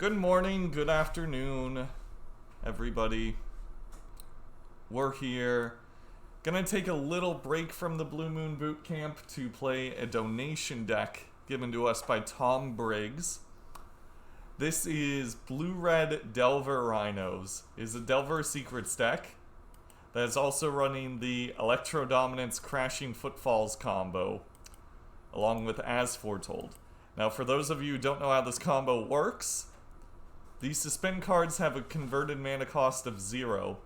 Good morning, good afternoon, everybody. We're here. Gonna take a little break from the Blue Moon Boot Camp to play a donation deck given to us by Tom Briggs. This is Blue-Red Delver Rhinos. It's a Delver Secrets deck that's also running the Electrodominance Crashing Footfalls combo, along with As Foretold. Now, for those of you who don't know how this combo works, these suspend cards have a converted mana cost of 0,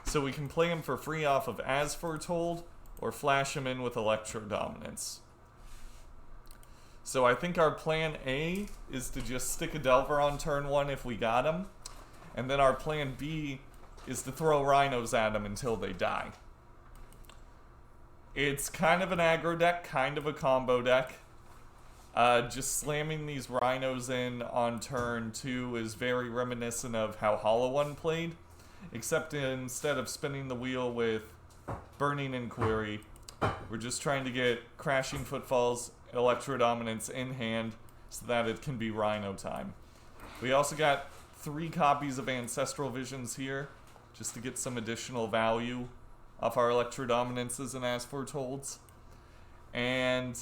so we can play them for free off of As Foretold, or flash them in with Electrodominance. So I think our plan A is to just stick a Delver on turn 1 if we got him, and then our plan B is to throw Rhinos at him until they die. It's kind of an aggro deck, kind of a combo deck. Just slamming these Rhinos in on turn 2 is very reminiscent of how Hollow One played, except instead of spinning the wheel with Burning Inquiry, we're just trying to get Crashing Footfalls, Electrodominance in hand so that it can be Rhino time. We also got 3 copies of Ancestral Visions here, just to get some additional value off our Electrodominances and As Foretolds. And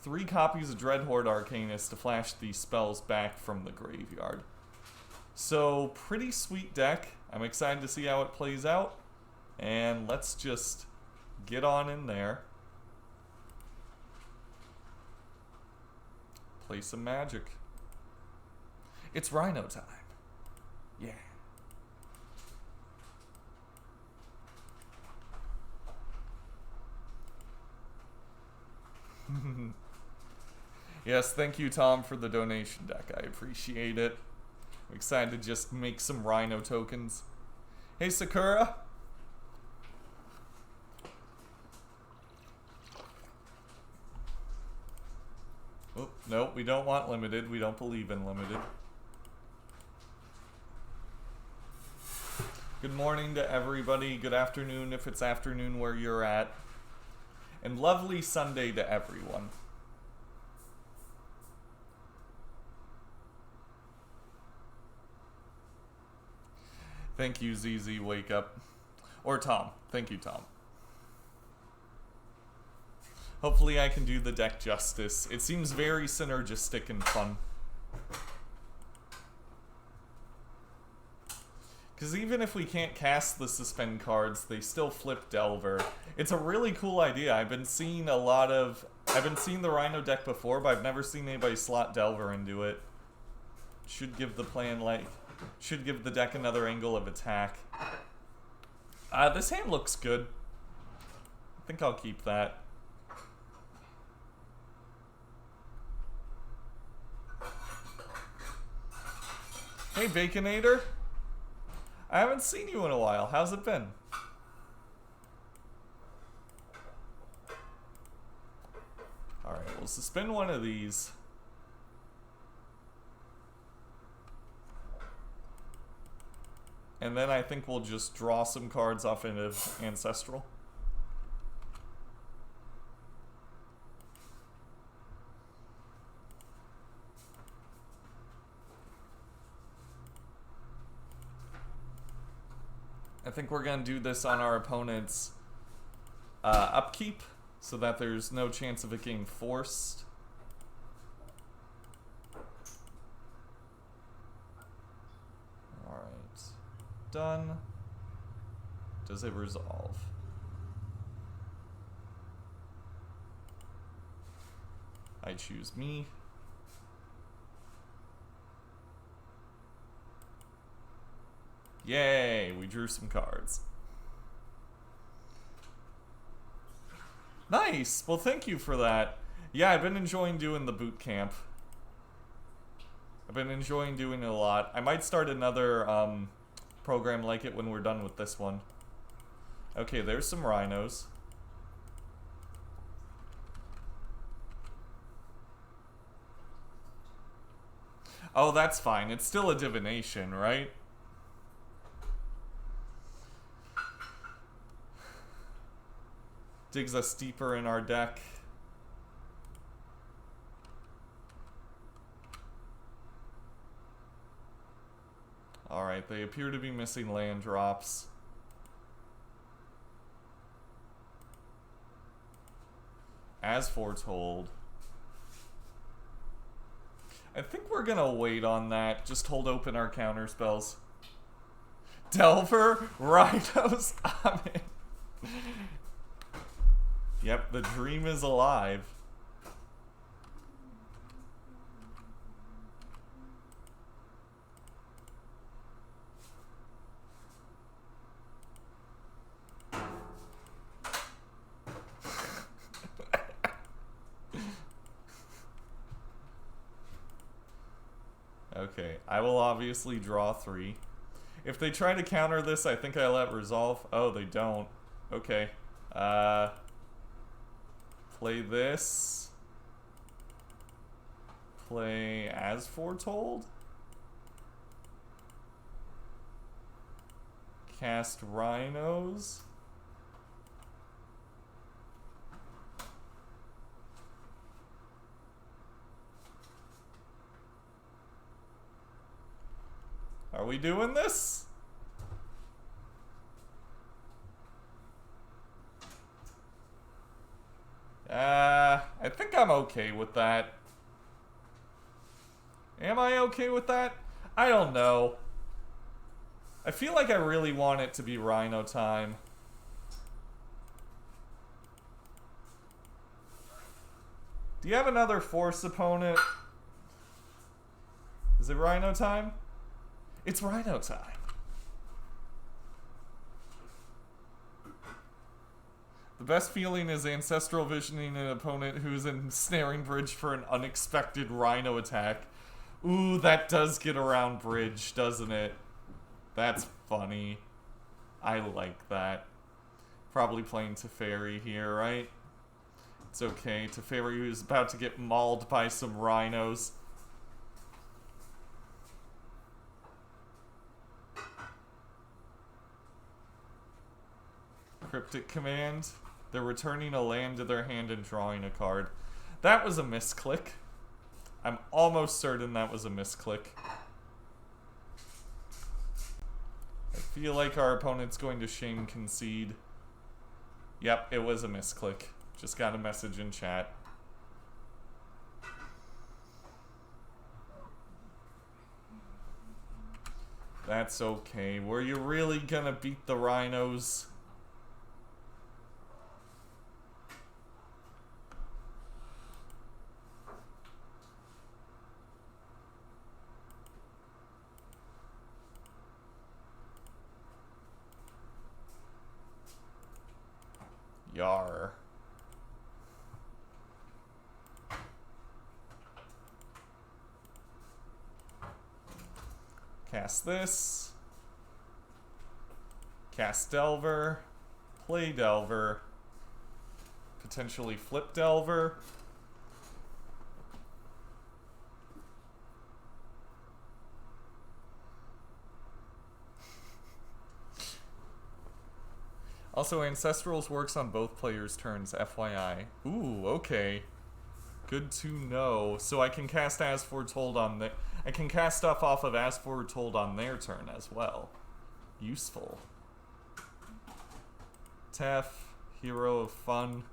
3 copies of Dreadhorde Arcanist to flash these spells back from the graveyard. So, pretty sweet deck. I'm excited to see how it plays out. And let's just get on in there. Play some Magic. It's Rhino time. Yeah. Yes, thank you, Tom, for the donation deck. I appreciate it. I'm excited to just make some Rhino tokens. Hey, Sakura. Oh, no, we don't want limited. We don't believe in limited. Good morning to everybody. Good afternoon if it's afternoon where you're at. And lovely Sunday to everyone. Thank you, ZZ Wake Up. Or Tom. Thank you, Tom. Hopefully I can do the deck justice. It seems very synergistic and fun. Because even if we can't cast the suspend cards, they still flip Delver. It's a really cool idea. I've been seeing the Rhino deck before, but I've never seen anybody slot Delver into it. Should give the deck another angle of attack. This hand looks good. I think I'll keep that. Hey, Baconator. I haven't seen you in a while. How's it been? Alright, we'll suspend one of these. And then I think we'll just draw some cards off into Ancestral. I think we're going to do this on our opponent's upkeep, so that there's no chance of it getting forced. Alright. Done. Does it resolve? I choose me. Yay, we drew some cards. Nice! Well, thank you for that. Yeah, I've been enjoying doing the boot camp. I've been enjoying doing it a lot. I might start another program like it when we're done with this one. Okay, there's some Rhinos. Oh, that's fine. It's still a divination, right? Digs us deeper in our deck. Alright, they appear to be missing land drops. As Foretold. I think we're gonna wait on that. Just hold open our counter spells. Delver? Rhinos? I'm in. Yep, the dream is alive. Okay, I will obviously draw 3. If they try to counter this, I think I let resolve. Oh, they don't. Okay. Play this. Play As Foretold. Cast Rhinos. Are we doing this? I think I'm okay with that. Am I okay with that? I don't know. I feel like I really want it to be Rhino time. Do you have another Force opponent? Is it Rhino time? It's Rhino time. The best feeling is Ancestral Visioning an opponent who's in Snaring Bridge for an unexpected Rhino attack. Ooh, that does get around Bridge, doesn't it? That's funny. I like that. Probably playing Teferi here, right? It's okay. Teferi who's about to get mauled by some Rhinos. Cryptic Command. They're returning a land to their hand and drawing a card. That was a misclick. I'm almost certain that was a misclick. I feel like our opponent's going to shame concede. Yep, it was a misclick. Just got a message in chat. That's okay. Were you really gonna beat the Rhinos? Yar. Cast this. Cast Delver. Play Delver. Potentially flip Delver. Also, Ancestrals works on both players' turns, FYI. Ooh, okay. Good to know. So I can cast As Foretold on the... I can cast stuff off of As Foretold on their turn as well. Useful. Tef, Hero of Fun.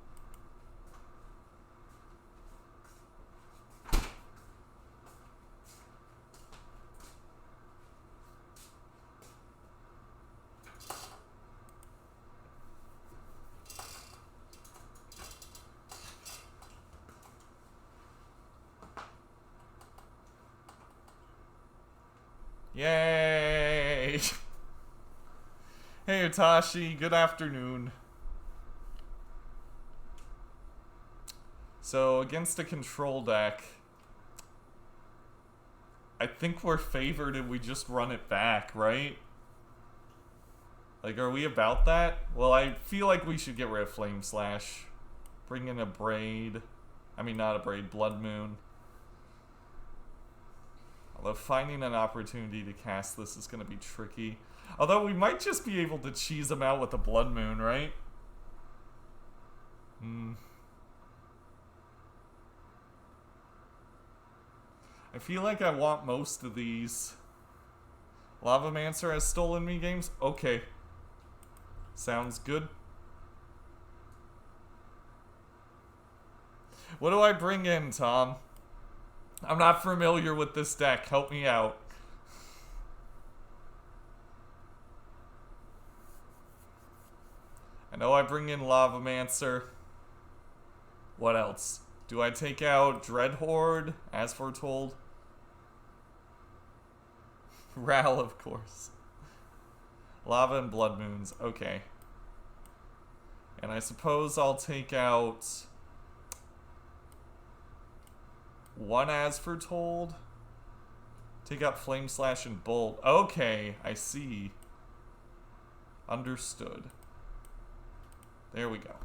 Yay! Hey Utashi, good afternoon. So, against a control deck, I think we're favored if we just run it back, right? Like, are we about that? Well, I feel like we should get rid of Flame Slash. Bring in Abrade. I mean, not Abrade, Blood Moon. Although finding an opportunity to cast this is going to be tricky. Although we might just be able to cheese them out with a Blood Moon, right? I feel like I want most of these. Lavamancer has stolen me games? Okay. Sounds good. What do I bring in, Tom? I'm not familiar with this deck. Help me out. I know I bring in Lavamancer. What else? Do I take out Dreadhorde? As Foretold? Ral, of course. Lava and Blood Moons. Okay. And I suppose I'll take out one As Foretold. Take out Flame Slash and Bolt. Okay, I see. Understood. There we go.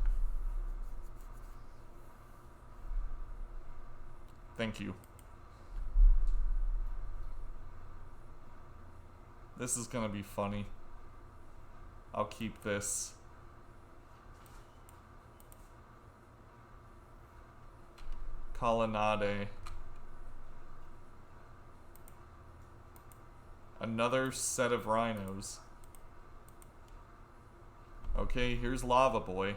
Thank you. This is gonna be funny. I'll keep this. Colonnade. Another set of Rhinos. Okay, here's Lava Boy.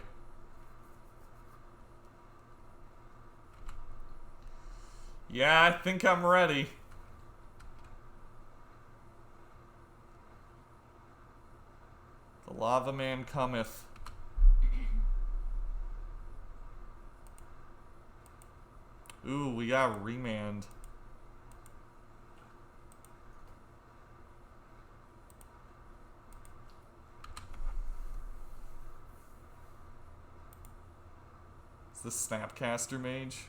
Yeah, I think I'm ready. The Lava Man cometh. Ooh, we got Remand. Is this Snapcaster Mage?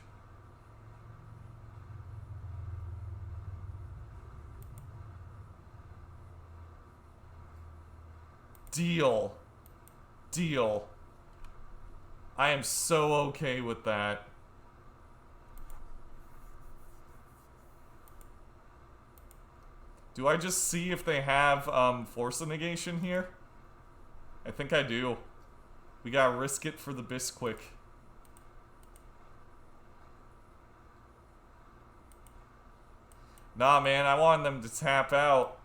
Deal. Deal. I am so okay with that. Do I just see if they have Force of Negation here? I think I do. We gotta risk it for the Bisquick. Nah, man, I wanted them to tap out.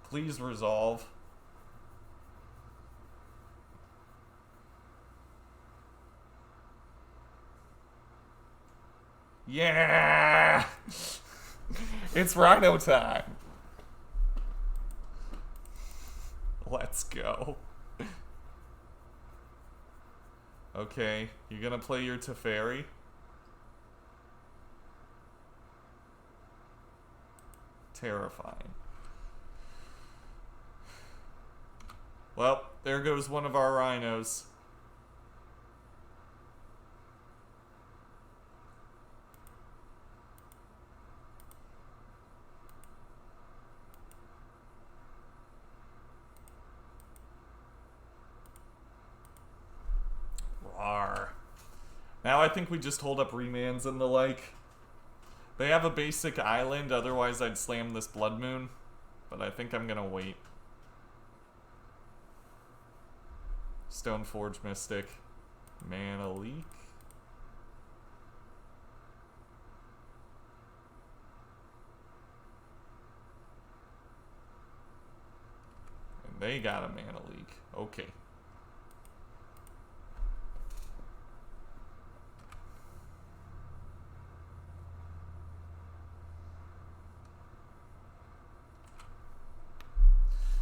Please resolve. Yeah! It's Rhino time. Let's go. Okay, you gonna play your Teferi? Terrifying. Well, there goes one of our Rhinos. Rawr. Now I think we just hold up Remands and the like. They have a basic island, otherwise I'd slam this Blood Moon. But I think I'm gonna wait. Stoneforge Mystic. Mana Leak. And they got a Mana Leak. Okay.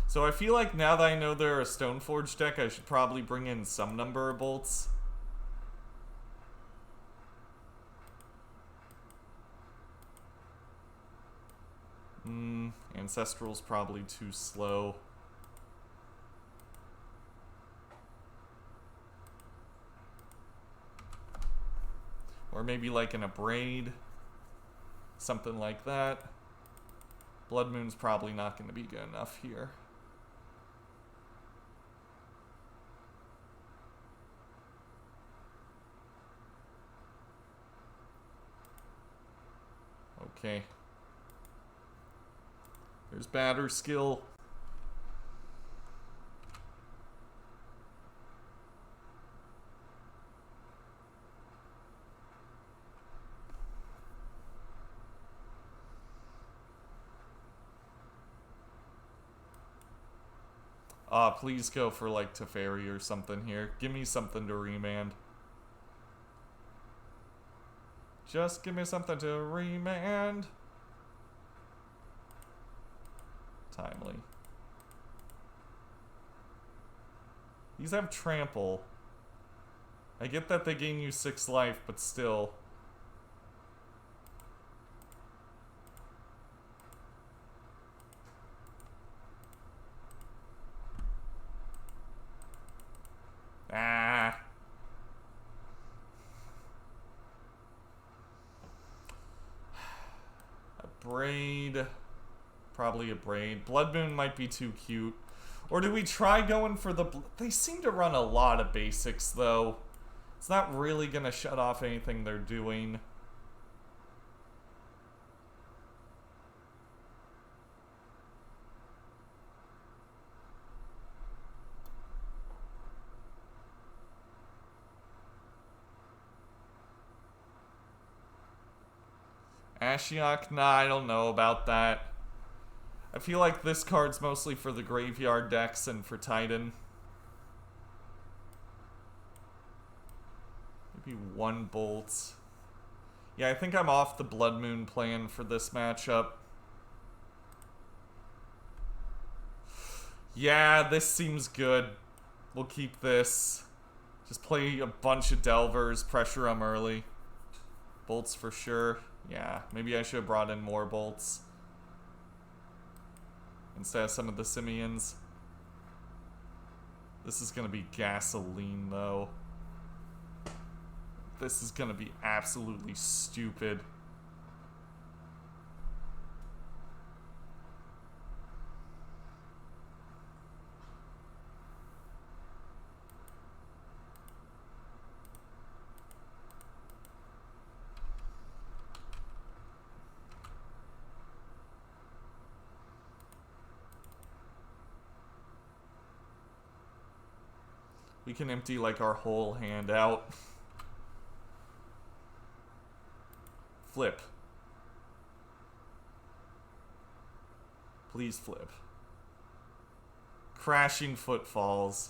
So I feel like now that I know they're a Stoneforge deck, I should probably bring in some number of bolts. Ancestral's probably too slow. Or maybe like an Abrade. Something like that. Blood Moon's probably not going to be good enough here. Okay. There's Batter Skill. Please go for like Teferi or something here. Give me something to remand. Just give me something to remand. Timely. These have trample. I get that they gain you 6 life, but still. Ah. Abrade. Probably Abrade. Blood Moon might be too cute. Or do we try going for the... They seem to run a lot of basics, though. It's not really going to shut off anything they're doing. Ashiok? Nah, I don't know about that. I feel like this card's mostly for the graveyard decks and for Titan. Maybe 1 bolt. Yeah, I think I'm off the Blood Moon plan for this matchup. Yeah, this seems good. We'll keep this. Just play a bunch of Delvers, pressure them early. Bolts for sure. Yeah, maybe I should have brought in more bolts instead of some of the Simians. This is gonna be gasoline, though. This is gonna be absolutely stupid. We can empty like our whole hand out. Flip. Please flip. Crashing Footfalls.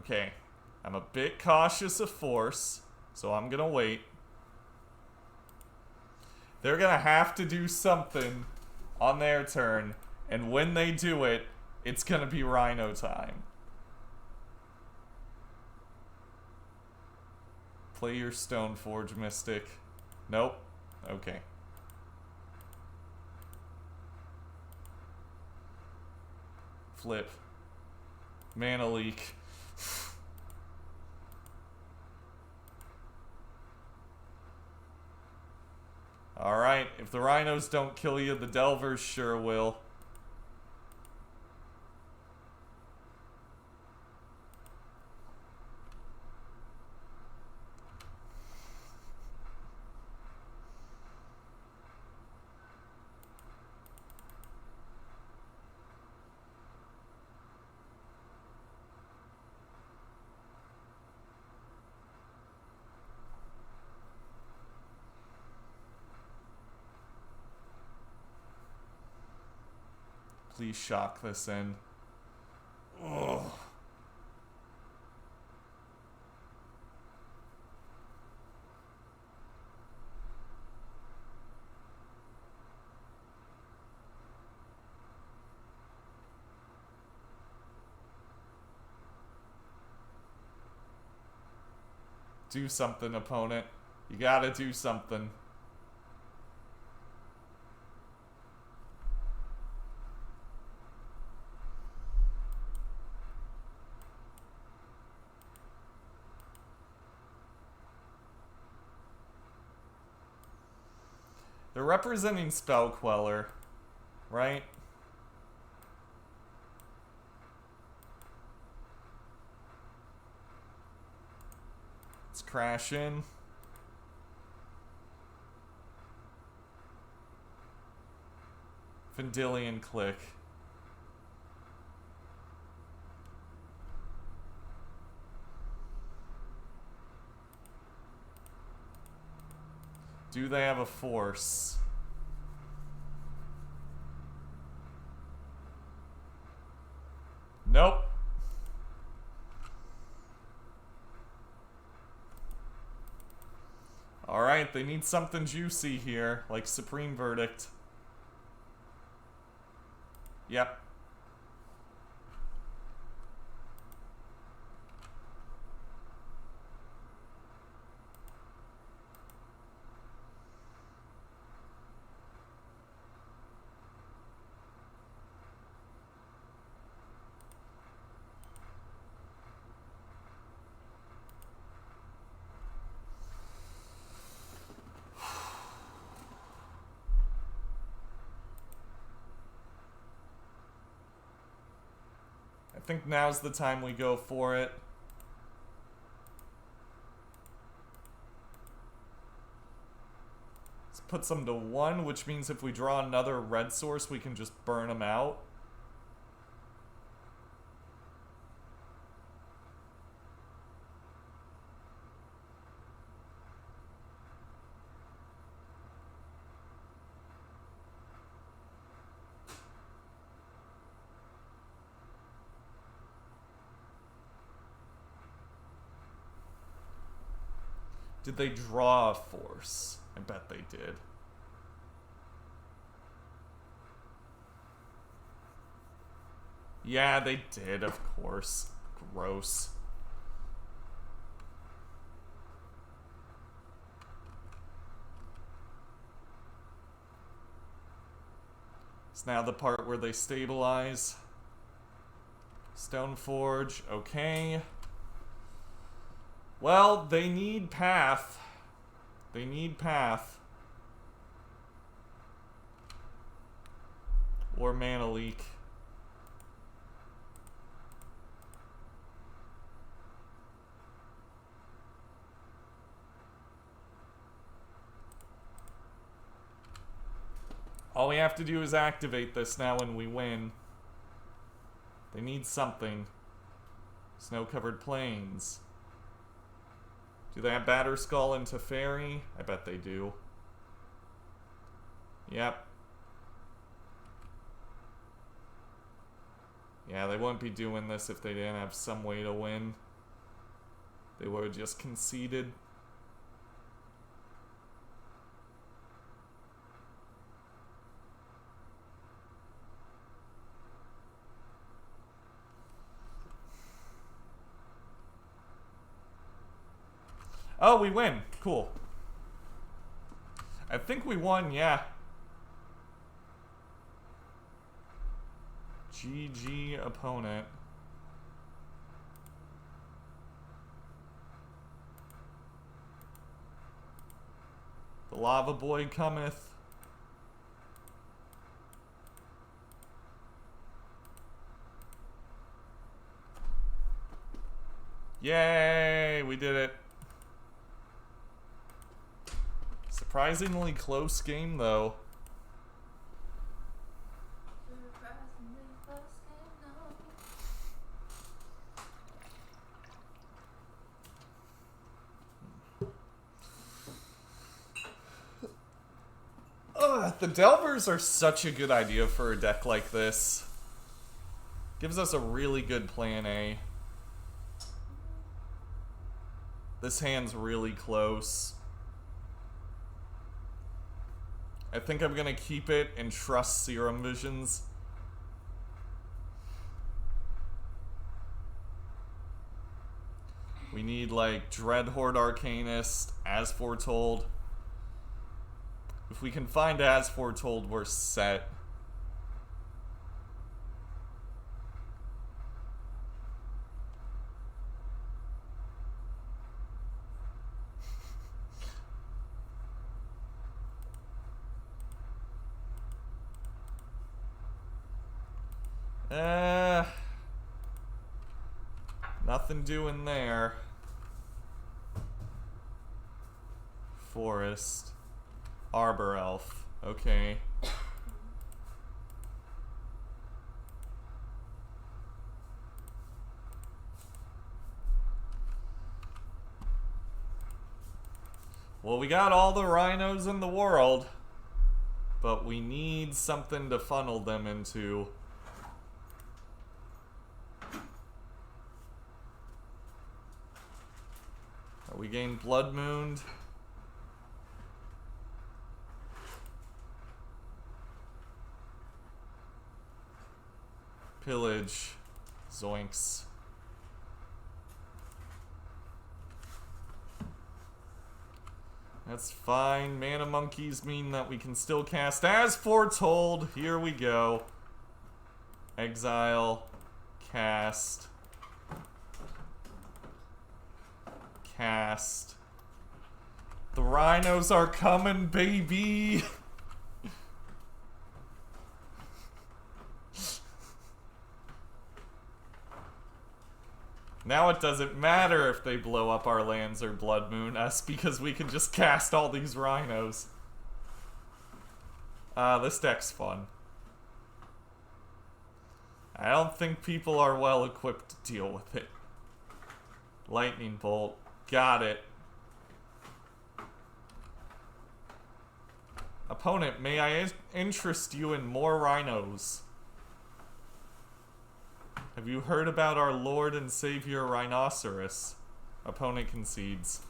Okay, I'm a bit cautious of force, so I'm gonna wait. They're gonna have to do something on their turn, and when they do it, it's gonna be Rhino time. Play your Stoneforge Mystic. Nope. Okay. Flip. Mana leak. Alright, if the Rhinos don't kill you, the Delvers sure will. Please shock this in. Ugh. Do something, opponent. You gotta do something. They're representing Spell Queller, right? Let's crash in. Vendilion Click. Do they have a force? Nope. Alright, they need something juicy here, like Supreme Verdict. Yep. I think now's the time we go for it. Let's put some to 1, which means if we draw another red source, we can just burn them out. Did they draw a force? I bet they did. Yeah, they did, of course. Gross. It's now the part where they stabilize. Stoneforge, okay. Well, they need Path. They need Path. Or Mana Leak. All we have to do is activate this now and we win. They need something. Snow-covered plains. Do they have Batterskull into Fairy? I bet they do. Yep. Yeah, they wouldn't be doing this if they didn't have some way to win. They would have just conceded. Oh, we win. Cool. I think we won, yeah. GG opponent. The Lava Boy cometh. Yay, we did it. Surprisingly close game, though. The Delvers are such a good idea for a deck like this. Gives us a really good plan A. This hand's really close. I think I'm gonna keep it and trust Serum Visions. We need like Dreadhorde Arcanist, As Foretold. If we can find As Foretold, we're set. Nothing doing there. Forest. Arbor Elf. Okay. Well, we got all the rhinos in the world, but we need something to funnel them into. We gain Blood Mooned. Pillage. Zoinks. That's fine. Mana monkeys mean that we can still cast As Foretold. Here we go. Exile. Cast. Cast. The rhinos are coming, baby! Now it doesn't matter if they blow up our lands or Blood Moon us, because we can just cast all these rhinos. This deck's fun. I don't think people are well equipped to deal with it. Lightning Bolt. Got it. Opponent, may I interest you in more rhinos? Have you heard about our Lord and Savior Rhinoceros? Opponent concedes.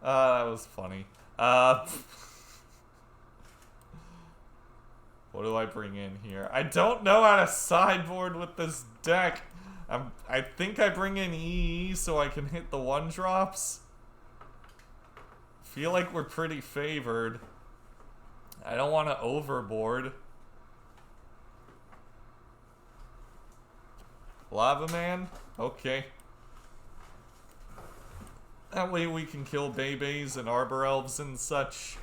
That was funny. What do I bring in here? I don't know how to sideboard with this deck. I think I bring in EE so I can hit the 1-drops. Feel like we're pretty favored. I don't want to overboard. Lavaman? Okay. That way we can kill Bebes and Arbor Elves and such.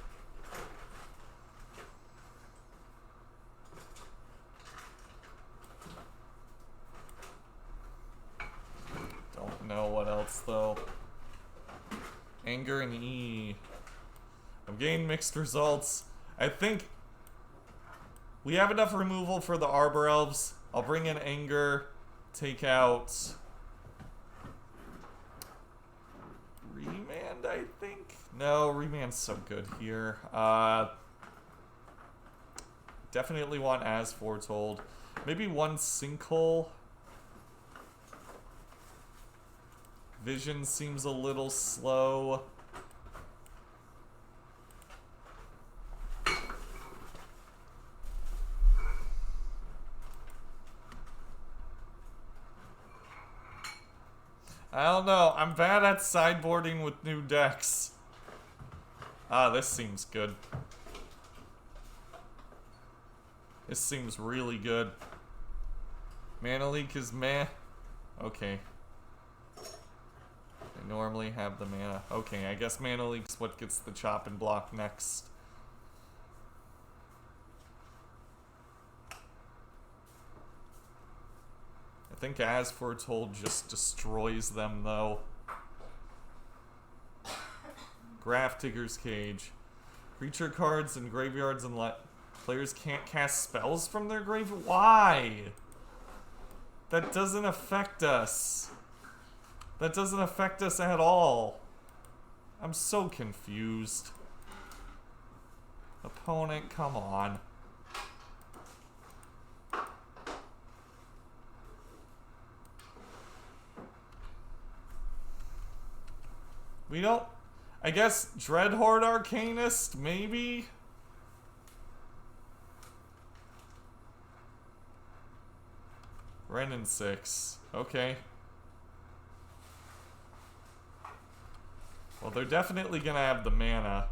Don't know what else though. Anger and E. I'm getting mixed results. I think we have enough removal for the Arbor Elves. I'll bring in Anger. Take out Remand, I think? No, Remand's so good here. Definitely want As Foretold. Maybe one Sinkhole. Vision seems a little slow. I don't know. I'm bad at sideboarding with new decks. This seems good. This seems really good. Mana Leak is meh. Okay. I normally have the mana. Okay, I guess Mana Leak's what gets the chop and block next. I think As Foretold just destroys them, though. Graph Digger's Cage. Creature cards and graveyards and players can't cast spells from their grave? Why? That doesn't affect us. That doesn't affect us at all. I'm so confused. Opponent, come on. We don't... I guess Dreadhorde Arcanist, maybe? Renin 6. Okay. Well, they're definitely gonna have the mana.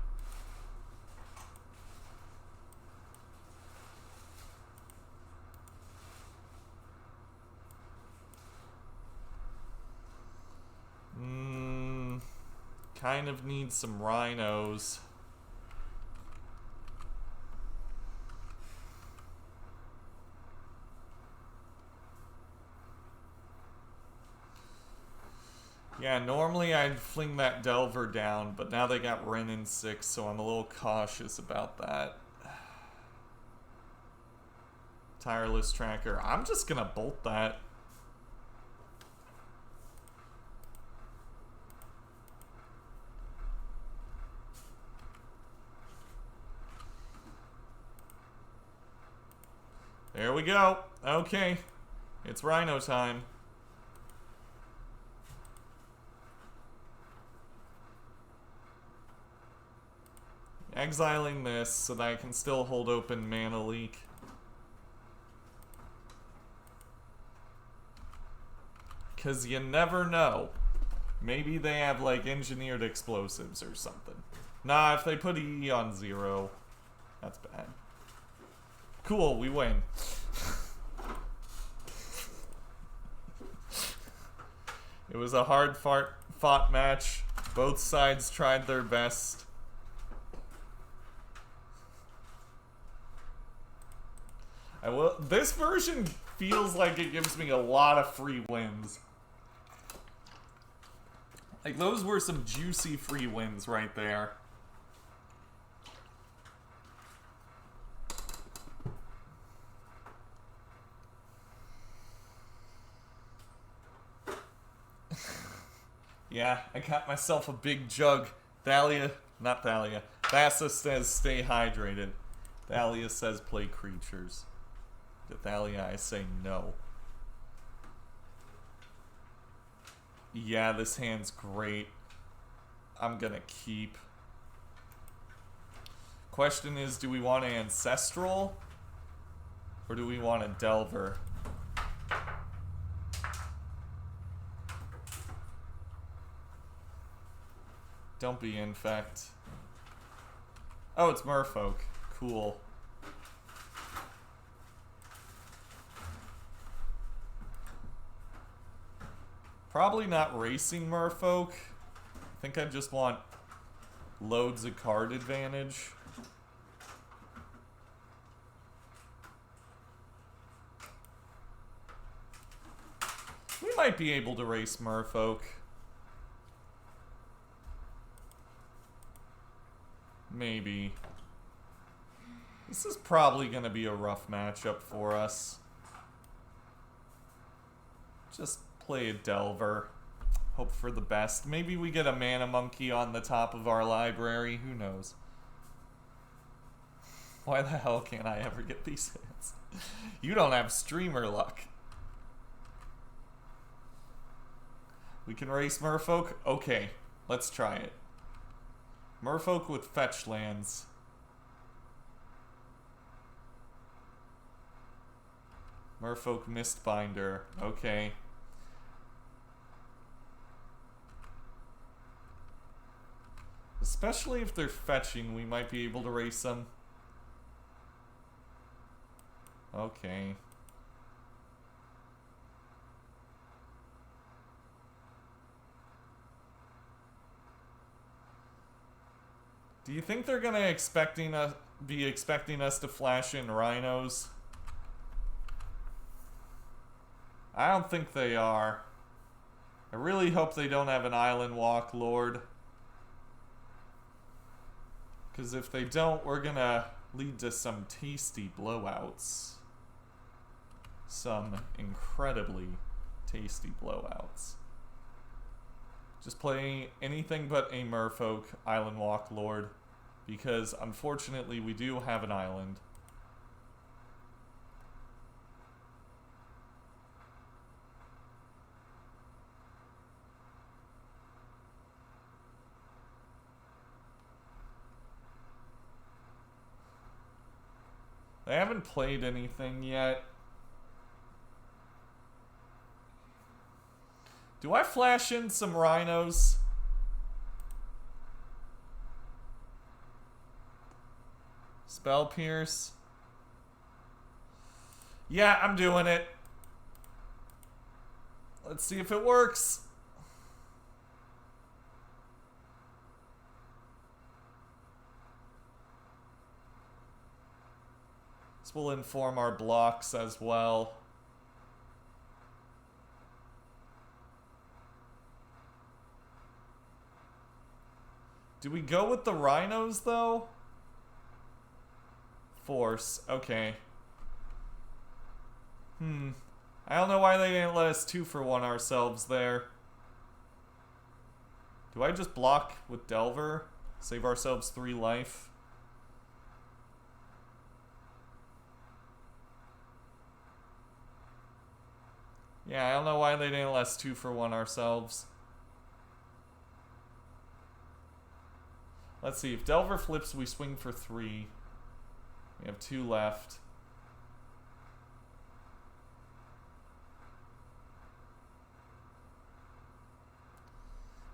Kind of need some rhinos. Yeah, normally I'd fling that Delver down, but now they got Renin 6, so I'm a little cautious about that. Tireless Tracker. I'm just gonna bolt that. There we go. Okay. It's Rhino time. Exiling this so that I can still hold open Mana Leak. Because you never know. Maybe they have, like, engineered explosives or something. Nah, if they put EE on 0, that's bad. Cool, we win. It was a hard fought match. Both sides tried their best. This version feels like it gives me a lot of free wins. Like, those were some juicy free wins right there. Yeah, I got myself a big jug. Not Thalia. Thassa says stay hydrated. Thalia says play creatures. To Thalia, I say no. Yeah, this hand's great. I'm gonna keep. Question is, do we want an Ancestral? Or do we want a Delver? Don't be Infect. Oh, it's Merfolk. Cool. Probably not racing Merfolk. I think I just want loads of card advantage. We might be able to race Merfolk. Maybe. This is probably going to be a rough matchup for us. Just play a Delver. Hope for the best. Maybe we get a Mana Monkey on the top of our library. Who knows? Why the hell can't I ever get these hits? You don't have streamer luck. We can race Merfolk? Okay, let's try it. Merfolk with fetch lands. Merfolk Mistbinder. Okay. Especially if they're fetching, we might be able to race them. Okay. Do you think they're gonna be expecting us to flash in Rhinos? I don't think they are. I really hope they don't have an Island Walk Lord. Because if they don't, we're gonna lead to some tasty blowouts. Some incredibly tasty blowouts. Just play anything but a Merfolk Island Walk Lord. Because unfortunately we do have an island. They haven't played anything yet. Do I flash in some Rhinos? Spell Pierce. Yeah, I'm doing it. Let's see if it works. This will inform our blocks as well. Do we go with the Rhinos, though? Force. Okay. I don't know why they didn't let us 2-for-1 ourselves there. Do I just block with Delver? Save ourselves 3 life? Yeah, I don't know why they didn't let us 2 for 1 ourselves. Let's see, if Delver flips, we swing for 3. We have 2 left.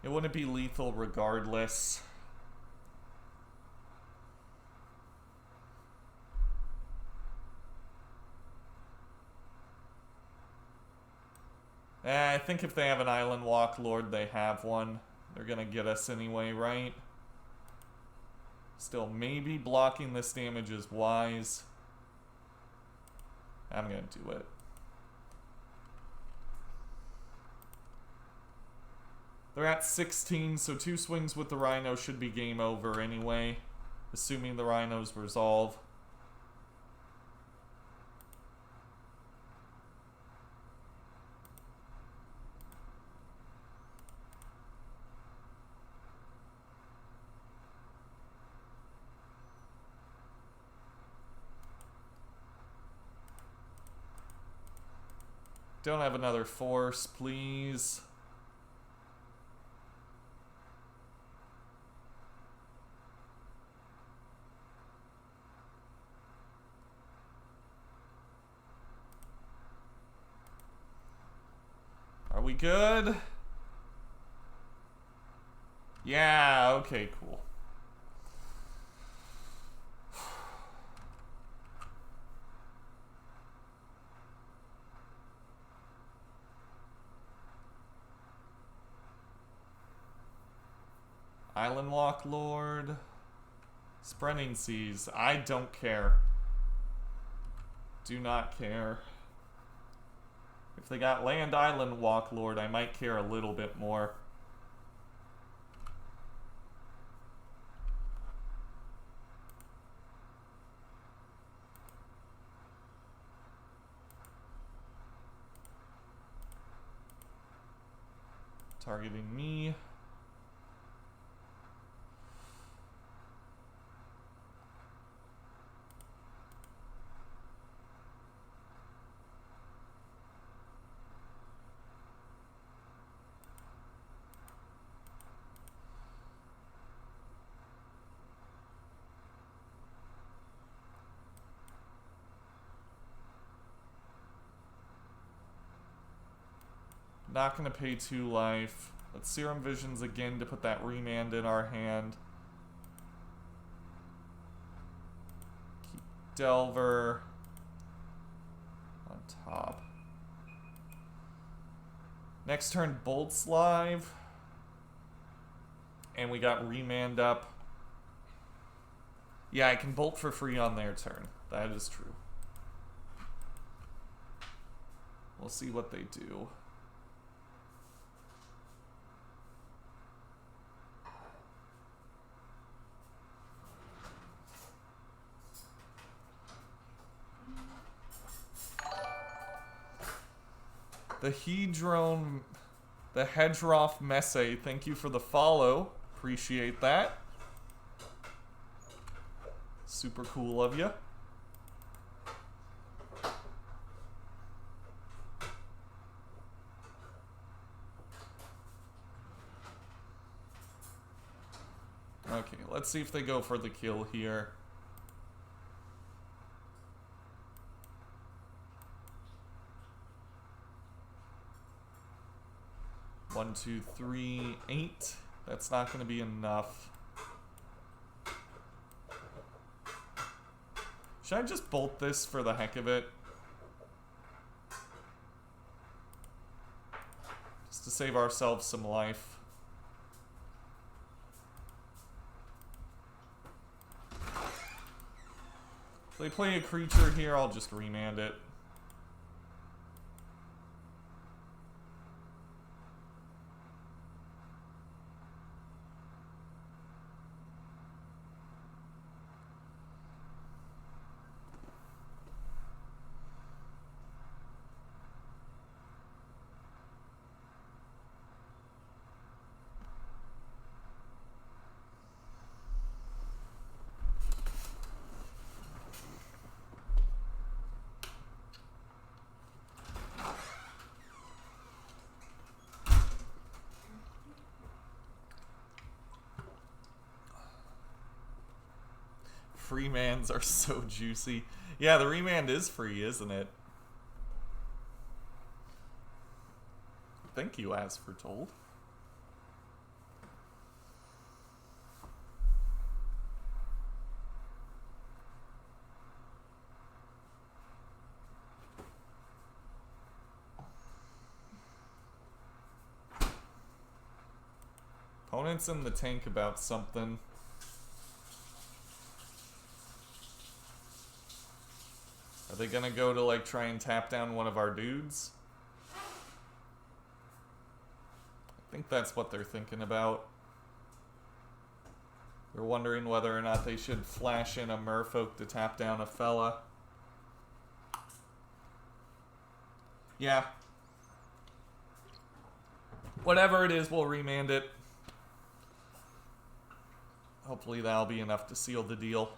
It wouldn't be lethal regardless. I think if they have an Island Walk Lord, they have one. They're gonna get us anyway, right? Still, maybe blocking this damage is wise. I'm gonna do it. They're at 16, so 2 swings with the Rhino should be game over anyway, assuming the Rhinos resolve. Don't have another force, please. Are we good? Yeah, okay, cool. Island Walk Lord. Spreading Seas. I don't care. Do not care. If they got Land Island Walk Lord, I might care a little bit more. Targeting me. Not gonna pay 2 life. Let's Serum Visions again to put that Remand in our hand. Keep Delver on top. Next turn, Bolt's live. And we got Remand up. Yeah, I can Bolt for free on their turn. That is true. We'll see what they do. The Hedgeroth Messe, thank you for the follow. Appreciate that. Super cool of you. Okay, let's see if they go for the kill here. One, two, three, 8. That's not going to be enough. Should I just bolt this for the heck of it? Just to save ourselves some life. If they play a creature here, I'll just Remand it. Remands are so juicy. Yeah, the Remand is free, isn't it? Thank you, As Foretold. Opponent's in the tank about something. Are they gonna go to, like, try and tap down one of our dudes? I think that's what they're thinking about. They're wondering whether or not they should flash in a merfolk to tap down a fella. Yeah. Whatever it is, we'll remand it. Hopefully that'll be enough to seal the deal.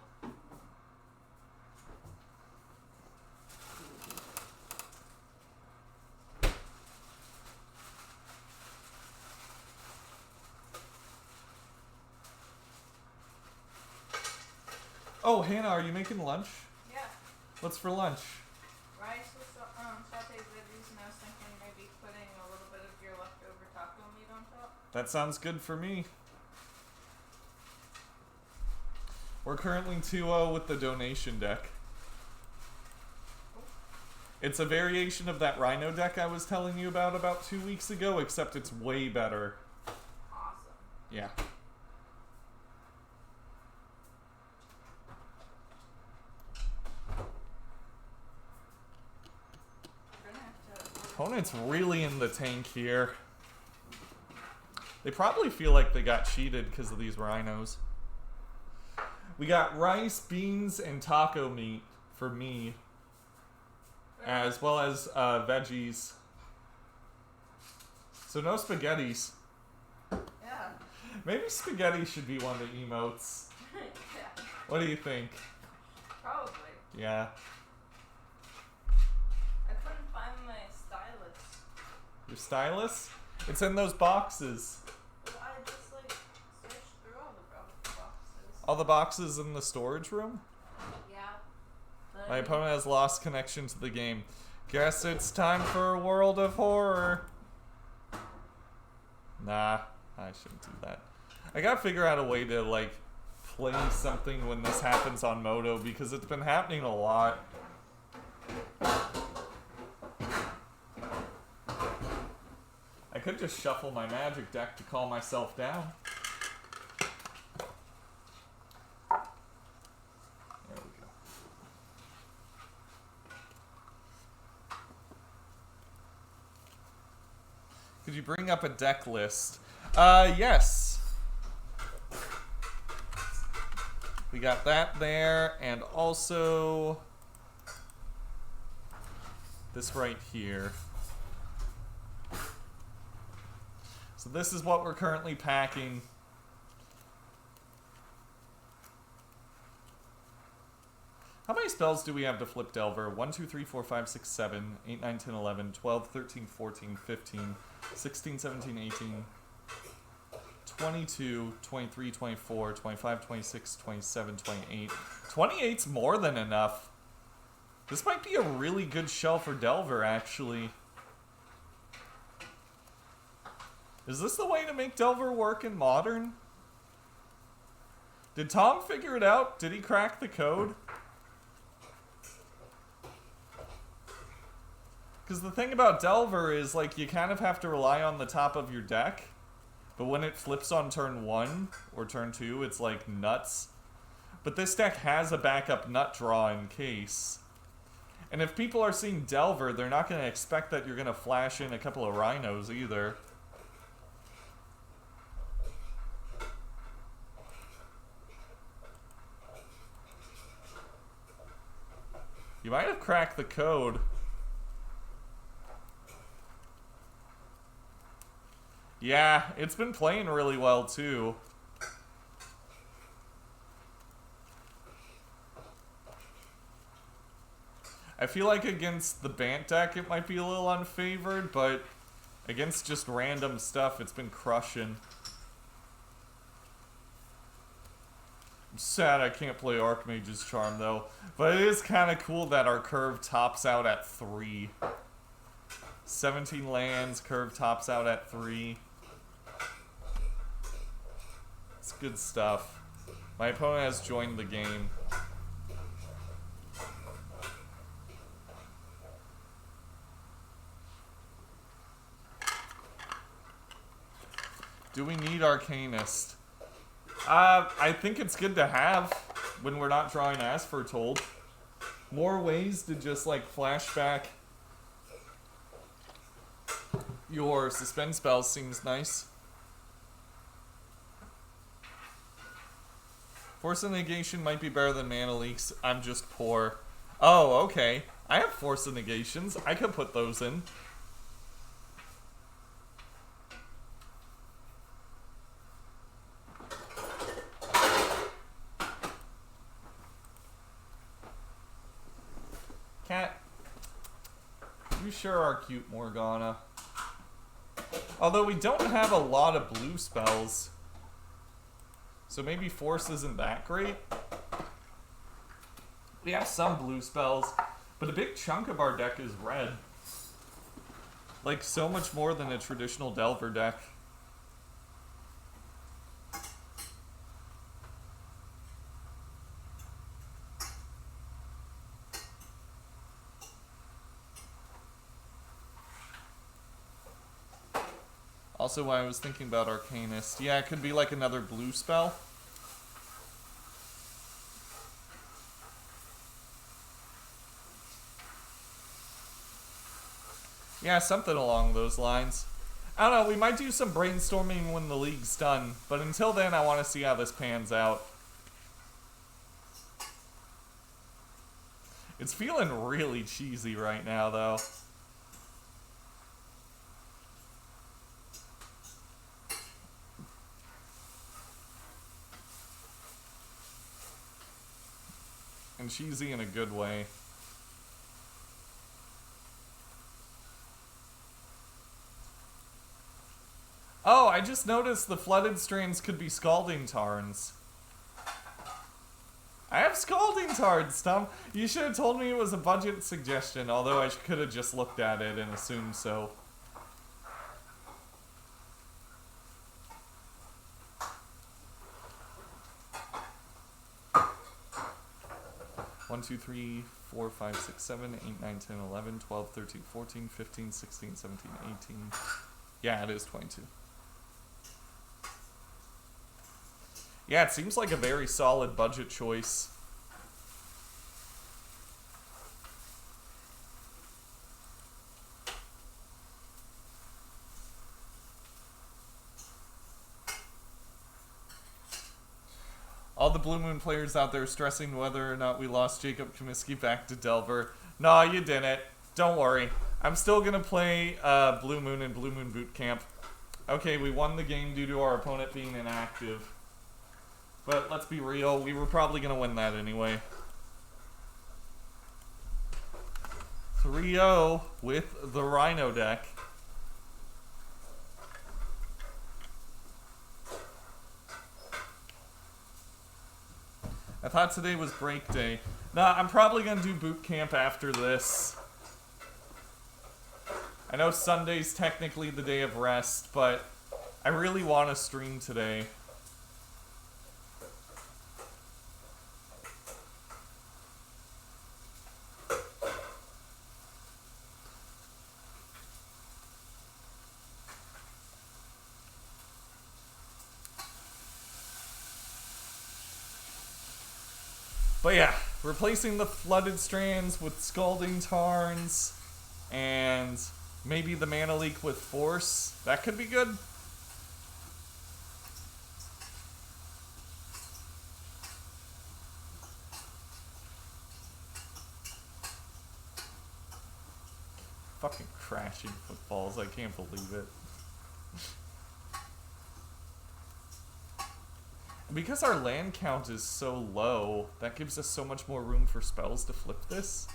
Oh, Hannah, are you making lunch? Yeah. What's for lunch? Rice with sauteed veggies, and I was thinking maybe putting a little bit of your leftover taco meat on top. That sounds good for me. We're currently 2-0 with the donation deck. It's a variation of that Rhino deck I was telling you about 2 weeks ago, except it's way better. Awesome. Yeah. Opponent's really in the tank here. They probably feel like they got cheated because of these Rhinos. We got rice, beans, and taco meat for me, as well as veggies. So no spaghettis. Yeah. Maybe spaghetti should be one of the emotes. Yeah. What do you think? Probably. Yeah. I couldn't find my stylus. Your stylus? It's in those boxes. I just like searched through all the boxes. All the boxes in the storage room? Yeah. My opponent has lost connection to the game. Guess it's time for a world of horror. Nah, I shouldn't do that. I gotta figure out a way to, like, play something when this happens on Moto, because it's been happening a lot. I could just shuffle my magic deck to calm myself down. There we go. Could you bring up a deck list? Yes. We got that there, and also this right here. So this is what we're currently packing. How many spells do we have to flip Delver? 1, 2, 3, 4, 5, 6, 7, 8, 9, 10, 11, 12, 13, 14, 15, 16, 17, 18, 22, 23, 24, 25, 26, 27, 28. 28's more than enough. This might be a really good shell for Delver, actually. Is this the way to make Delver work in Modern? Did Tom figure it out? Did he crack the code? Because the thing about Delver is, like, you kind of have to rely on the top of your deck. But when it flips on turn 1 or turn 2, it's like nuts. But this deck has a backup nut draw in case. And if people are seeing Delver, they're not going to expect that you're going to flash in a couple of Rhinos either. You might have cracked the code. Yeah, it's been playing really well too. I feel like against the Bant deck it might be a little unfavored, but against just random stuff it's been crushing. I'm sad I can't play Archmage's Charm, though. But it is kind of cool that our curve tops out at 3. 17 lands, curve tops out at 3. It's good stuff. My opponent has joined the game. Do we need Arcanist? I think it's good to have when we're not drawing As Foretold. More ways to just like flashback your suspend spells seems nice. Force of Negation might be better than Mana Leaks. I'm just poor. Oh, okay. I have Force of Negations. I could put those in. Cat, you sure are cute, Morgana. Although we don't have a lot of blue spells. So maybe Force isn't that great. We have some blue spells, but a big chunk of our deck is red. Like, so much more than a traditional Delver deck. Also, why I was thinking about Arcanist. Yeah, it could be like another blue spell. Yeah, something along those lines. I don't know, we might do some brainstorming when the league's done, but until then I want to see how this pans out. It's feeling really cheesy right now, though. And cheesy in a good way. Oh, I just noticed the Flooded Strands could be Scalding Tarns. I have Scalding Tarns, Tom. You should have told me it was a budget suggestion, although I could have just looked at it and assumed so. One, 2, 3, 4, 5, 6, 7, 8, 9, 10, 11, 12, 13, 14, 15, 16, 17, 18. Yeah, it is 22. Yeah, it seems like a very solid budget choice. All the Blue Moon players out there stressing whether or not we lost Jacob Cumiskey back to Delver. No, you didn't. Don't worry. I'm still going to play Blue Moon and Blue Moon Boot Camp. Okay, we won the game due to our opponent being inactive. But let's be real, we were probably going to win that anyway. 3-0 with the Rhino deck. I thought today was break day. Nah, I'm probably going to do boot camp after this. I know Sunday's technically the day of rest, but I really want to stream today. But yeah, replacing the Flooded Strands with Scalding Tarns, and maybe the Mana Leak with Force. That could be good. Fucking Crashing Footfalls, I can't believe it. Because our land count is so low, that gives us so much more room for spells to flip this.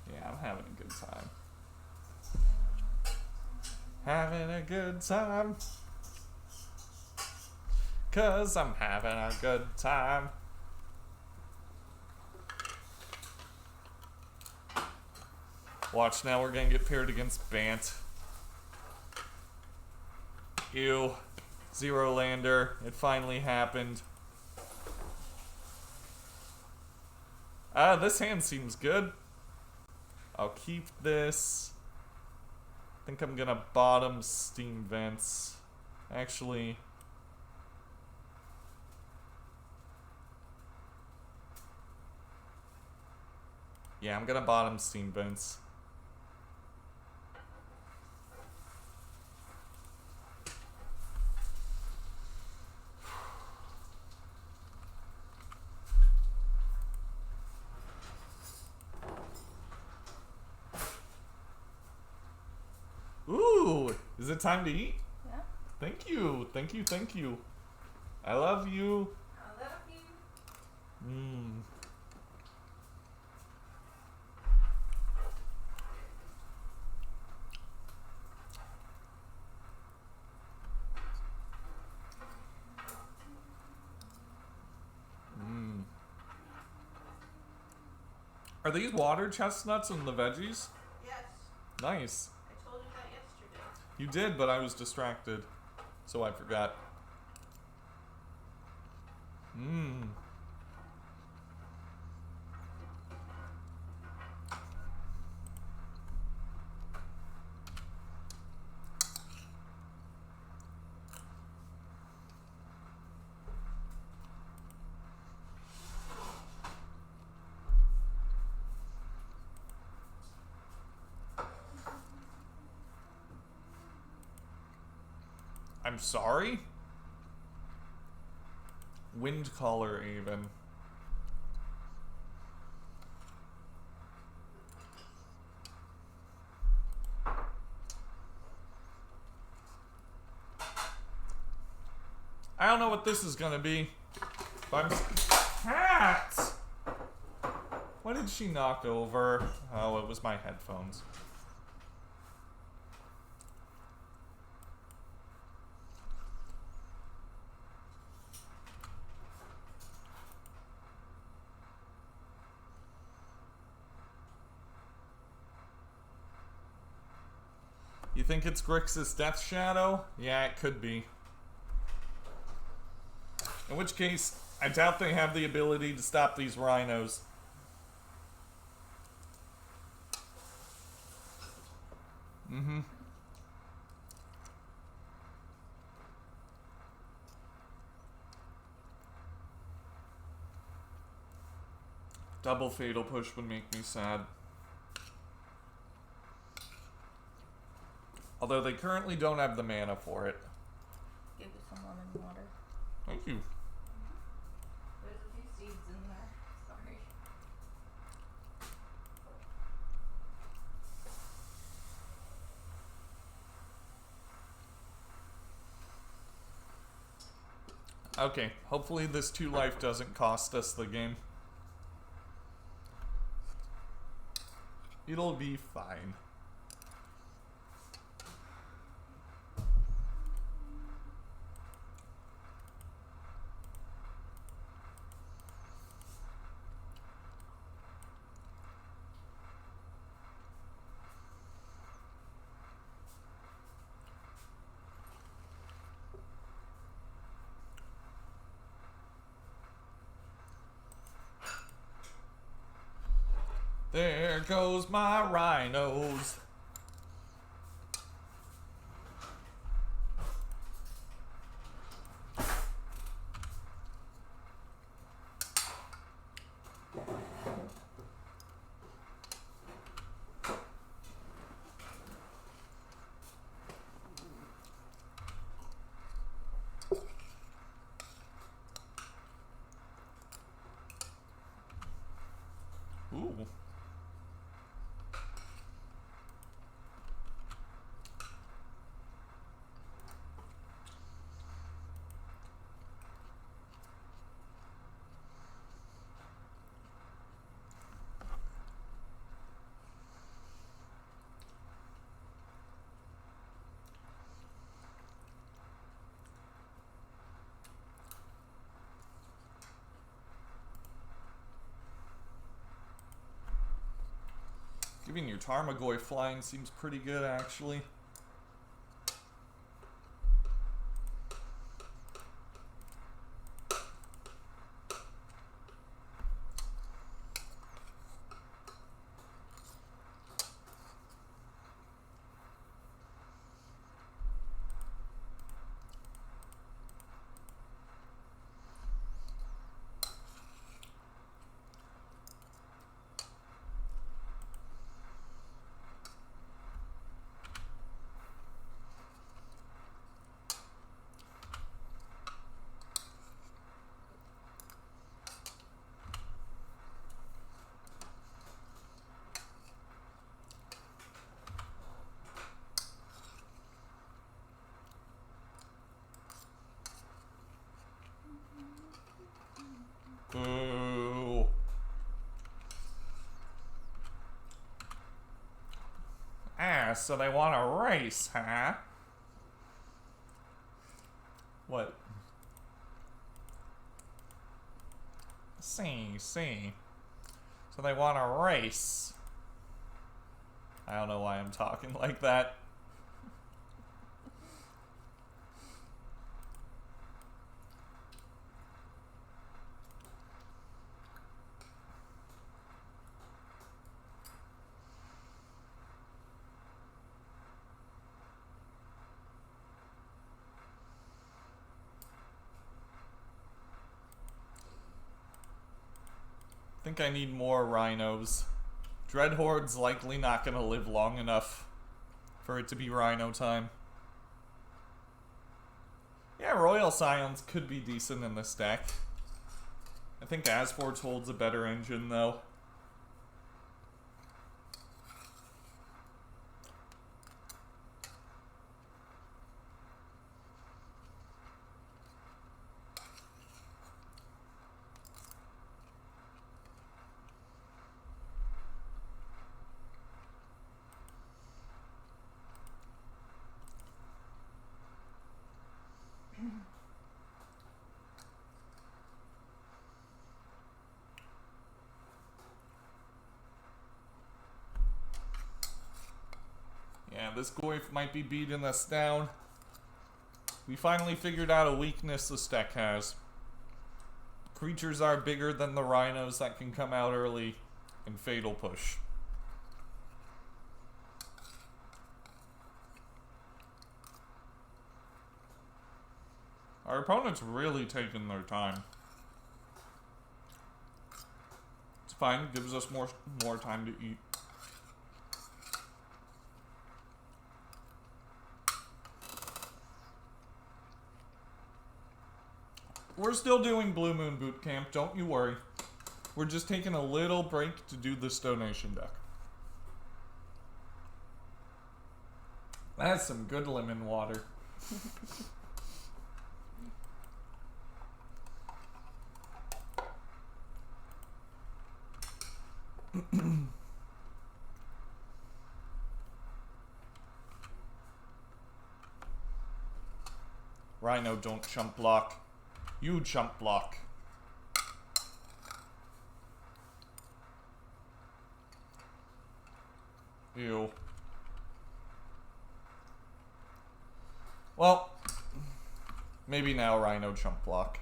Yeah, I'm having a good time. Having a good time. 'Cause I'm having a good time. Watch, now we're gonna get paired against Bant. Ew. Zero lander. It finally happened. This hand seems good. I'll keep this. I think I'm gonna bottom Steam Vents. Actually... yeah, I'm gonna bottom Steam Vents. Ooh, is it time to eat? Yeah. Thank you, thank you, thank you. I love you. I love you. Mmm. Mmm. Are these water chestnuts and the veggies? Yes. Nice. I told you that yesterday. You did, but I was distracted, so I forgot. Mmm. I'm sorry? Wind caller even. I don't know what this is gonna be. But I'm... Cat! What did she knock over? Oh, it was my headphones. You think it's Grixis Death Shadow? Yeah, it could be. In which case, I doubt they have the ability to stop these rhinos. Mm-hmm. Double Fatal Push would make me sad. Although they currently don't have the mana for it. Give you some lemon water. Thank you. There's a few seeds in there. Sorry. Okay, hopefully this 2 life doesn't cost us the game. It'll be fine. There goes my rhinos. Ooh. Giving your Tarmogoyf flying seems pretty good, actually. Boo. Ah, so they want a race, huh? What? See. So they want a race. I don't know why I'm talking like that. I think I need more rhinos. Dreadhorde's likely not gonna live long enough for it to be rhino time. Yeah, Royal Scions could be decent in this deck. I think As Foretold's a better engine, though. Yeah, this Goyf might be beating us down. We finally figured out a weakness this deck has. Creatures are bigger than the rhinos that can come out early in Fatal Push. Our opponent's really taking their time. It's fine, gives us more time to eat. We're still doing Blue Moon Boot Camp, don't you worry. We're just taking a little break to do this donation deck. That's some good lemon water. Rhino, don't chump block. You chump block. Ew. Well, maybe now Rhino chump block.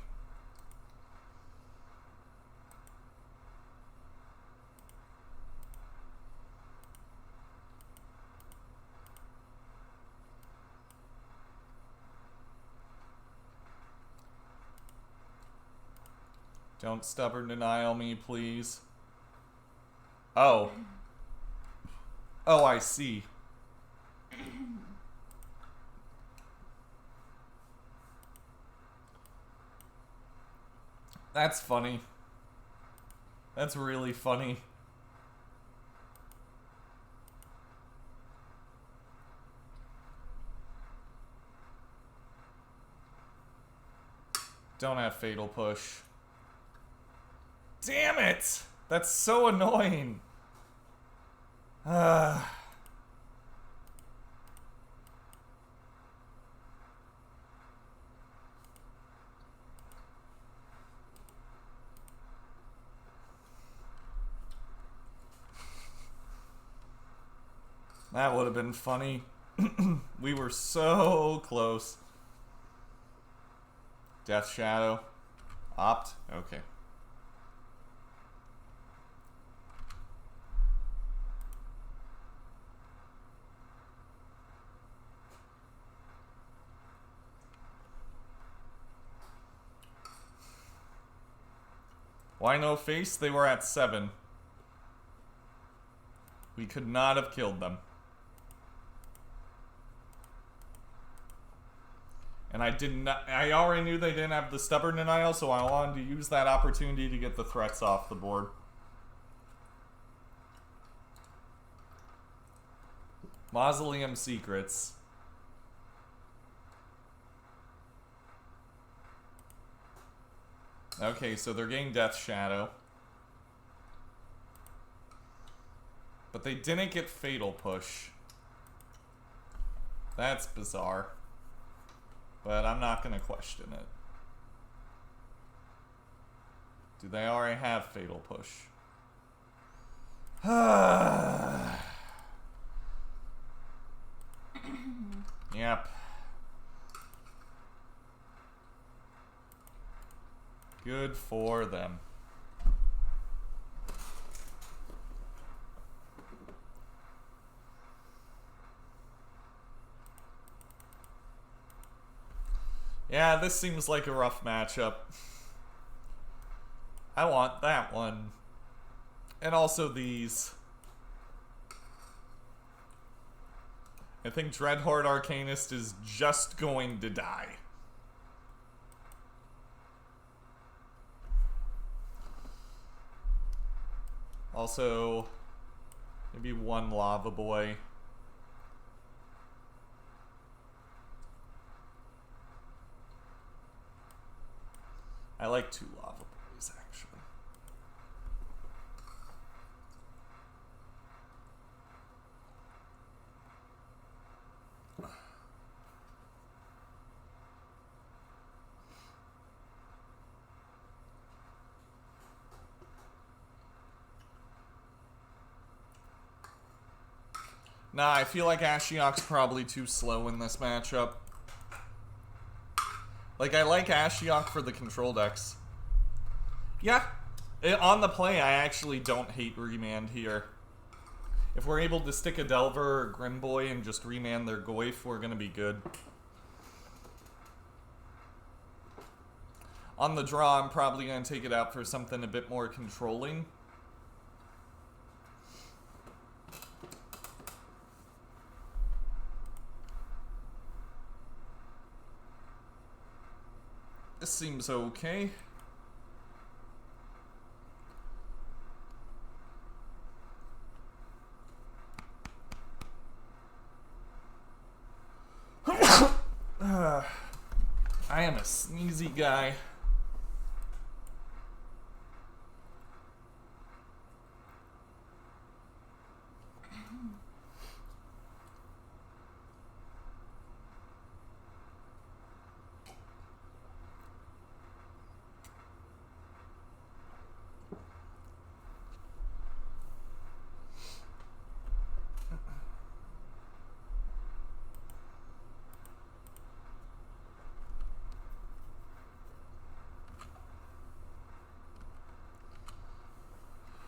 Don't stubborn denial me, please. Oh. Oh, I see. That's funny. That's really funny. Don't have Fatal Push. Damn it! That's so annoying. That would have been funny. We were so close. Death Shadow. Opt? Okay. Why no face? They were at 7. We could not have killed them. And I already knew they didn't have the Stubborn Denial, so I wanted to use that opportunity to get the threats off the board. Mausoleum Secrets. Okay, so they're getting Death Shadow. But they didn't get Fatal Push. That's bizarre. But I'm not going to question it. Do they already have Fatal Push? Yep. Good for them. Yeah, this seems like a rough matchup. I want that one. And also these. I think Dreadhorde Arcanist is just going to die. Also, maybe one Lava Boy. I like 2 Lava Boys, actually. Nah, I feel like Ashiok's probably too slow in this matchup. Like, I like Ashiok for the control decks. Yeah, on the play, I actually don't hate Remand here. If we're able to stick a Delver or Grimboy and just Remand their Goyf, we're gonna be good. On the draw, I'm probably gonna take it out for something a bit more controlling. This seems okay. I am a sneezy guy.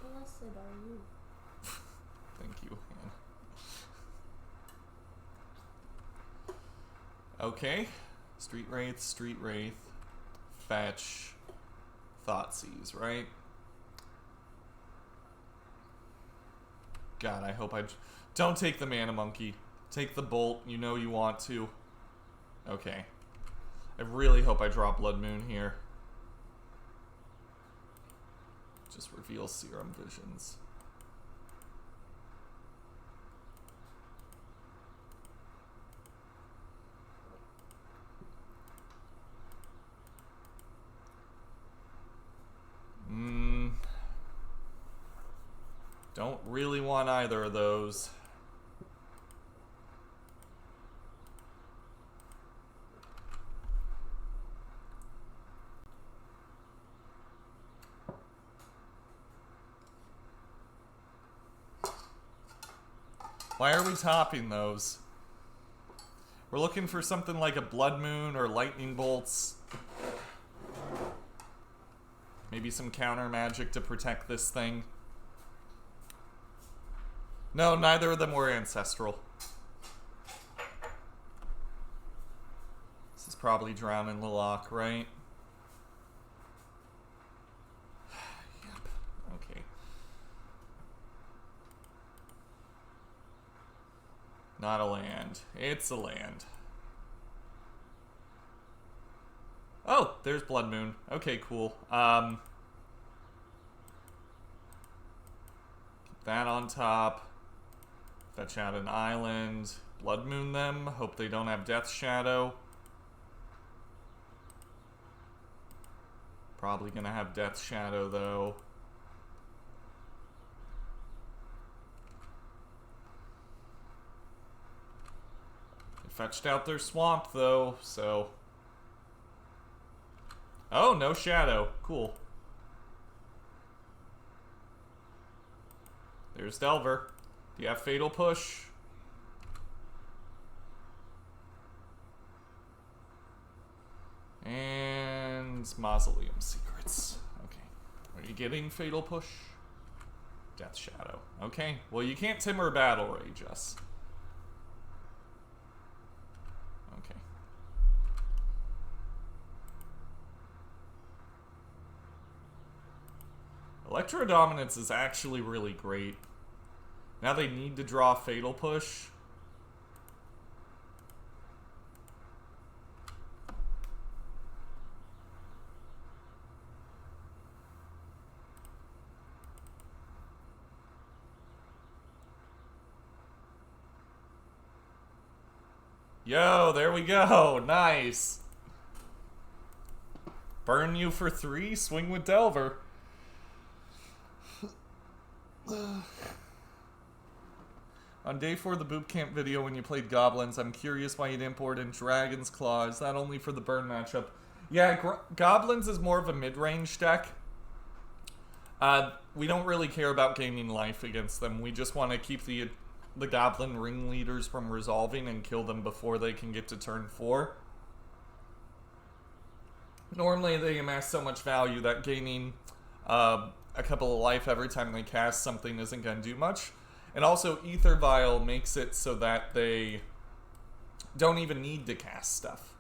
Blessed are you. Thank you, Hannah. Okay. Street Wraith, fetch, Thoughtseize, right? God, I hope don't take the Mana Monkey. Take the Bolt, you know you want to. Okay. I really hope I draw Blood Moon here. Just reveal Serum Visions. Don't really want either of those. Why are we topping those? We're looking for something like a Blood Moon or Lightning Bolts. Maybe some counter magic to protect this thing. No, neither of them were Ancestral. This is probably Drowning Lilac, right? Yep. Okay. Not a land. It's a land. Oh, there's Blood Moon. Okay, cool. Keep that on top. Fetch out an island. Blood Moon them. Hope they don't have Death Shadow. Probably gonna have Death Shadow, though. They fetched out their swamp, though, so... Oh, no Shadow. Cool. There's Delver. Do you have Fatal Push? And Mausoleum Secrets. Okay. Are you getting Fatal Push? Death Shadow. Okay. Well, you can't Timber Battle Rage us. Okay. Electrodominance is actually really great. Now they need to draw Fatal Push. Yo, there we go. Nice. Burn you for 3, swing with Delver. On day 4 of the boot camp video when you played Goblins, I'm curious why you'd import in Dragon's Claw. Is that only for the burn matchup? Yeah, Goblins is more of a mid-range deck. We don't really care about gaining life against them. We just want to keep the Goblin ringleaders from resolving and kill them before they can get to turn 4. Normally they amass so much value that gaining a couple of life every time they cast something isn't going to do much. And also, Ether Vial makes it so that they don't even need to cast stuff.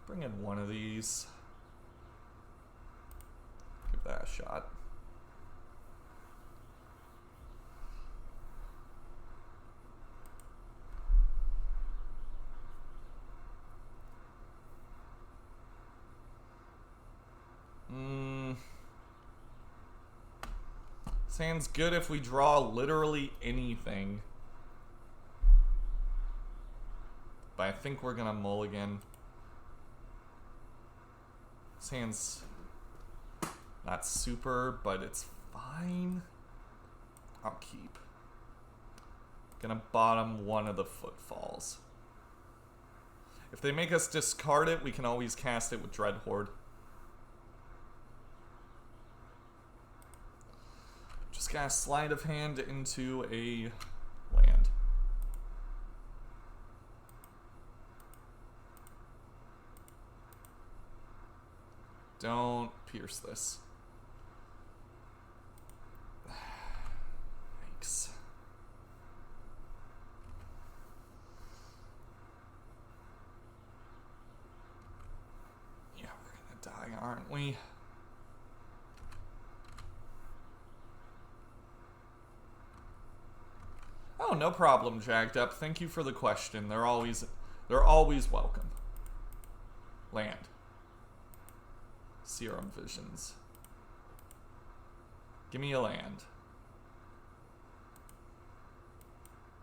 Bring in one of these. Give that a shot. Sounds good if we draw literally anything. But I think we're gonna mulligan. Sounds not super, but it's fine. I'll keep. Gonna bottom one of the Footfalls. If they make us discard it, we can always cast it with Dreadhorde. Just gonna Sleight of Hand into a land. Don't pierce this. Yikes. Yeah, we're gonna die, aren't we? Oh, no problem, Jagged Up. Thank you for the question. They're always welcome. Land. Serum Visions. Give me a land.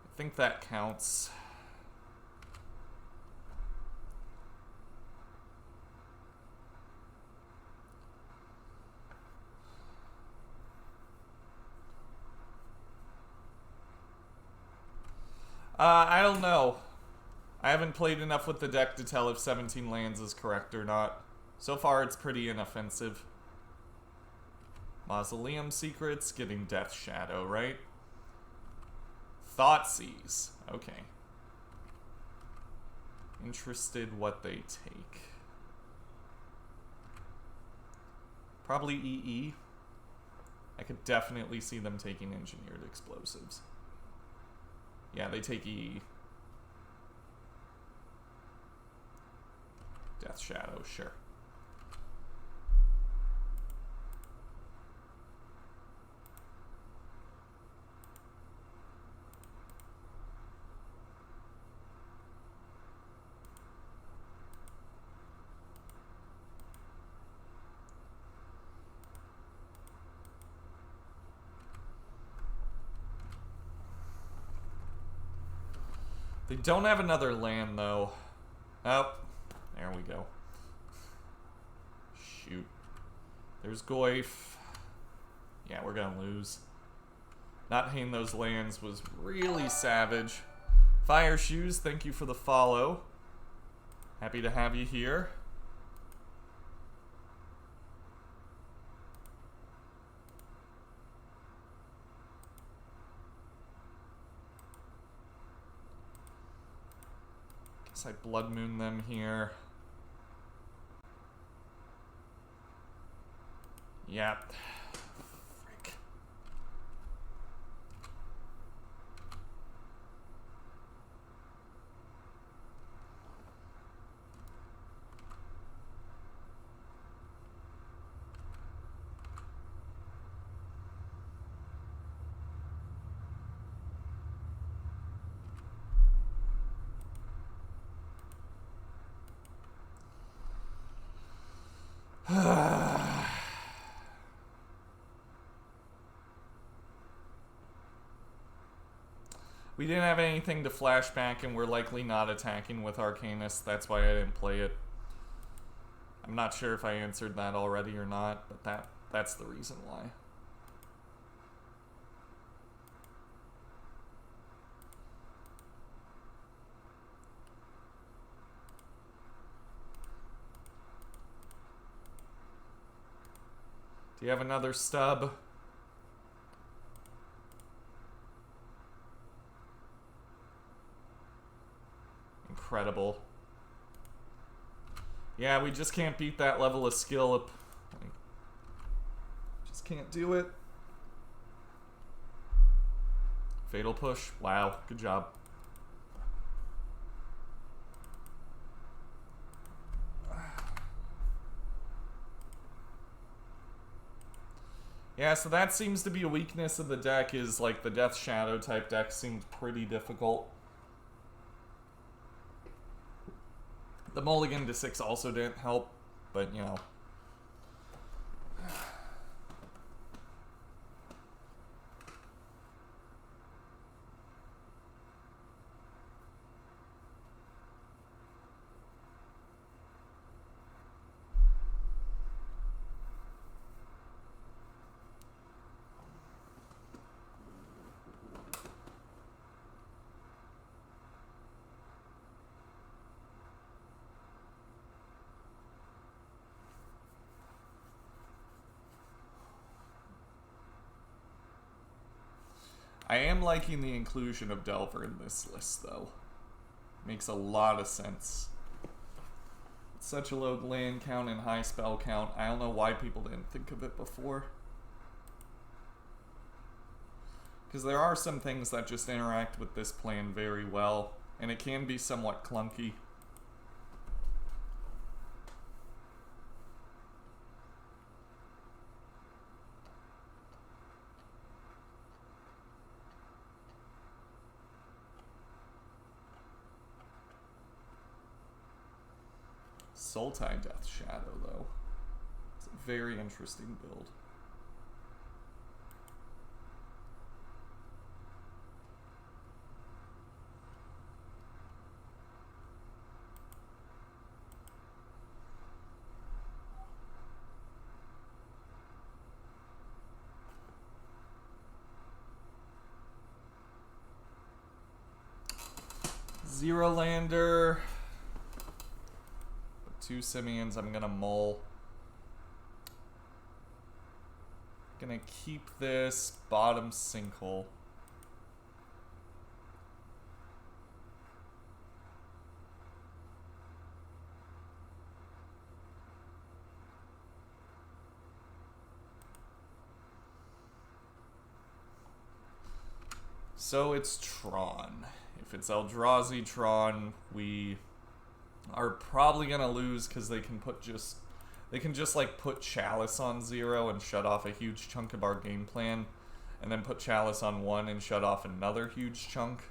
I think that counts. I don't know. I haven't played enough with the deck to tell if 17 lands is correct or not. So far, it's pretty inoffensive. Mausoleum Secrets, getting Death Shadow, right? Thoughtseize. Okay. Interested what they take. Probably EE. I could definitely see them taking Engineered Explosives. Yeah, they take EE. Death Shadow, sure. They don't have another land, though. Oh, there we go. Shoot. There's Goyf. Yeah, we're gonna lose. Not paying those lands was really savage. Fire Shoes, thank you for the follow. Happy to have you here. Guess I Blood Moon them here. Yep. Frick. We didn't have anything to flashback, and we're likely not attacking with Arcanist. That's why I didn't play it. I'm not sure if I answered that already or not, but that's the reason why. Do you have another stub? Incredible. Yeah, we just can't beat that level of skill up. Just can't do it. Fatal Push. Wow, good job. Yeah, so that seems to be a weakness of the deck, is like the Death Shadow type deck seems pretty difficult. The mulligan to 6 also didn't help, but you know. I am liking the inclusion of Delver in this list, though. Makes a lot of sense. It's such a low land count and high spell count. I don't know why people didn't think of it before. Because there are some things that just interact with this plan very well, and it can be somewhat clunky. Sultai Death Shadow, though. It's a very interesting build. Zero lander. 2 Simians, I'm gonna mull. Gonna keep this bottom sinkhole. So it's Tron. If it's Eldrazi Tron, we are probably gonna lose because they can just like put Chalice on 0 and shut off a huge chunk of our game plan, and then put Chalice on 1 and shut off another huge chunk.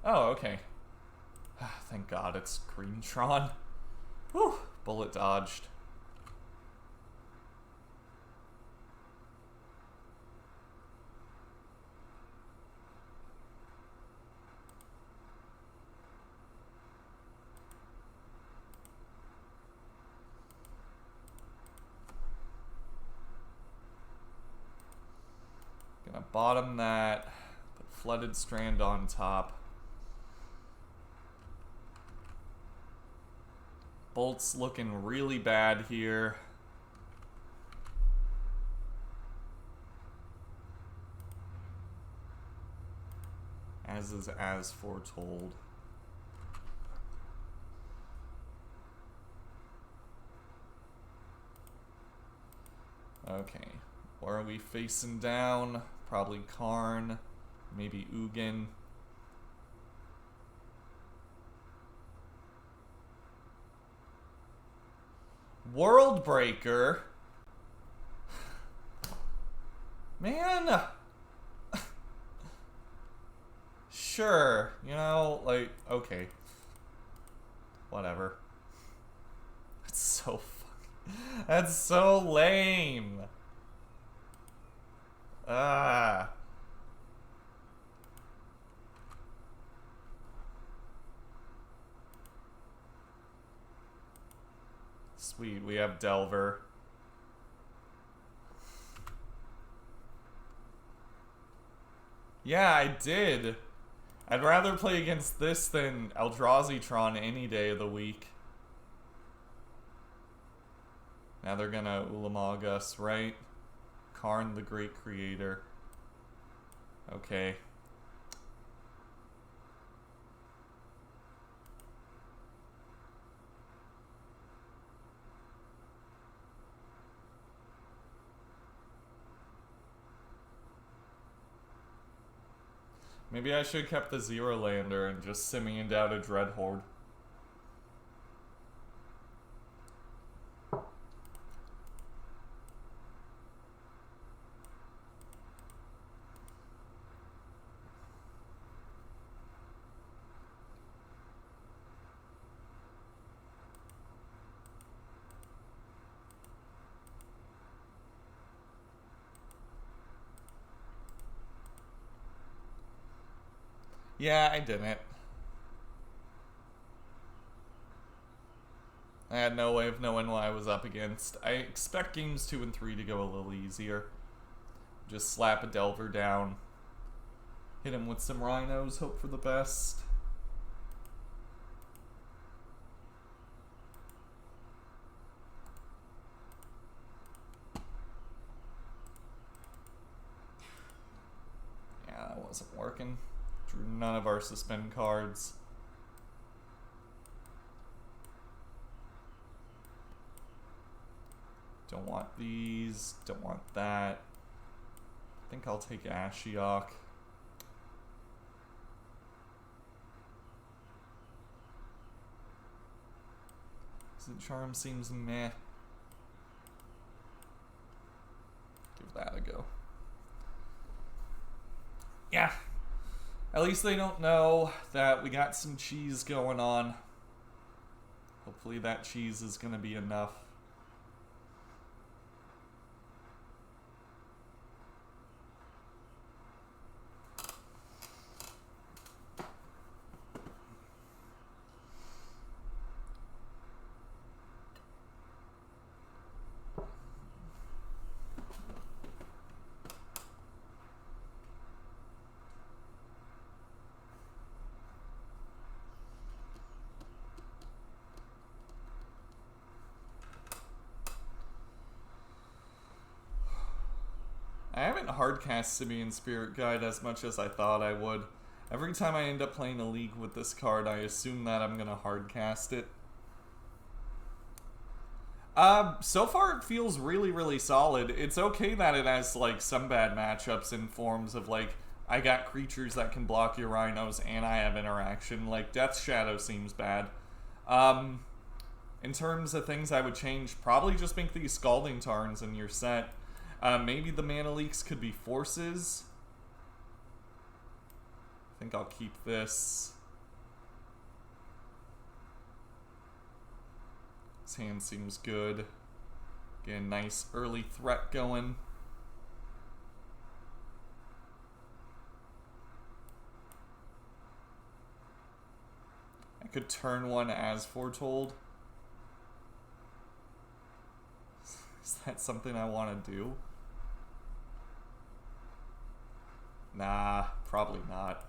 Oh, okay. Thank God it's Green Tron. Whew, bullet dodged. Gonna bottom that, put Flooded Strand on top. Bolt's looking really bad here. As is As Foretold. Okay. Where are we facing down? Probably Karn. Maybe Ugin. Worldbreaker? Man! Sure, you know, like, okay. Whatever. That's so fucking... That's so lame! Ah. Sweet, we have Delver. Yeah, I did. I'd rather play against this than Eldrazi Tron any day of the week. Now they're gonna Ulamog us, right? Karn the Great Creator. Okay. Maybe I should have kept the Zero Lander and just Simian out a Dreadhorde. Yeah, I didn't. I had no way of knowing what I was up against. I expect games 2 and 3 to go a little easier. Just slap a Delver down. Hit him with some Rhinos, hope for the best. Yeah, that wasn't working. Drew none of our suspend cards. Don't want these. Don't want that. I think I'll take Ashiok. Izzet Charm seems meh. Give that a go. Yeah. At least they don't know that we got some cheese going on. Hopefully that cheese is going to be enough. I haven't hardcast Simian Spirit Guide as much as I thought I would. Every time I end up playing a league with this card, I assume that I'm gonna hardcast it. So far it feels really, really solid. It's okay that it has, like, some bad matchups in forms of, like, I got creatures that can block your Rhinos and I have interaction. Like, Death Shadow seems bad. In terms of things I would change, probably just make these Scalding Tarns in your set. Maybe the mana leaks could be forces. I think I'll keep this. This hand seems good. Get a nice early threat going. I could turn one As Foretold. Is that something I want to do? Nah, probably not.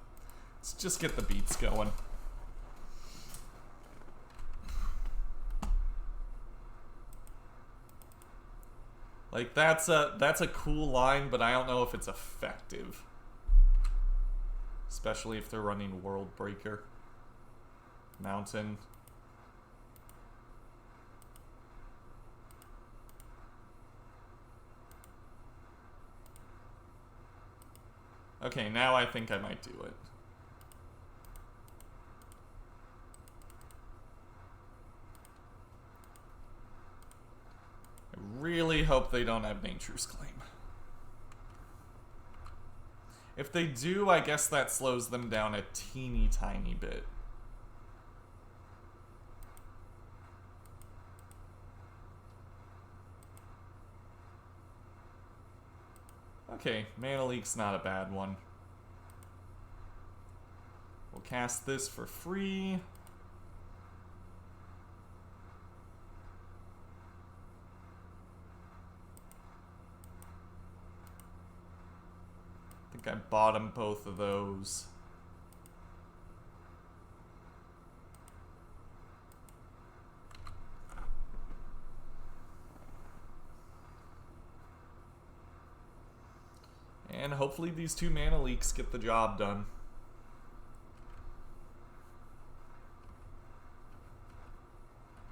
Let's just get the beats going. Like, that's a cool line, but I don't know if it's effective. Especially if they're running World Breaker. Mountain. Okay, now I think I might do it. I really hope they don't have Nature's Claim. If they do, I guess that slows them down a teeny tiny bit. Okay, Mana Leak's not a bad one. We'll cast this for free. I think I bottomed both of those. And hopefully these two mana leaks get the job done.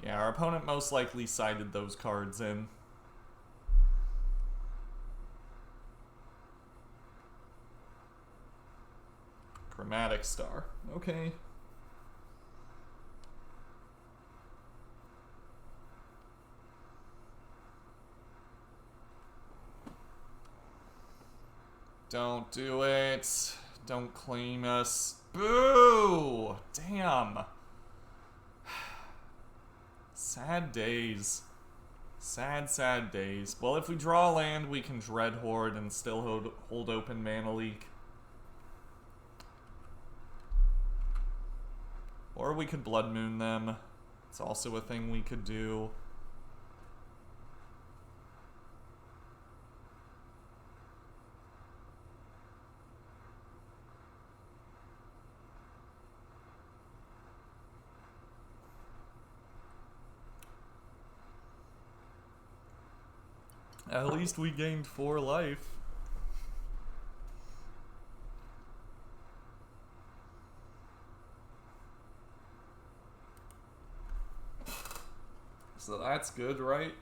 Yeah, our opponent most likely sided those cards in. Chromatic Star. Okay. Don't do it. Don't claim us. Boo! Damn. Sad days. Sad, sad days. Well, if we draw land, we can Dreadhorde and still hold open Mana Leak. Or we could Blood Moon them. It's also a thing we could do. At least we gained 4 life. So that's good, right?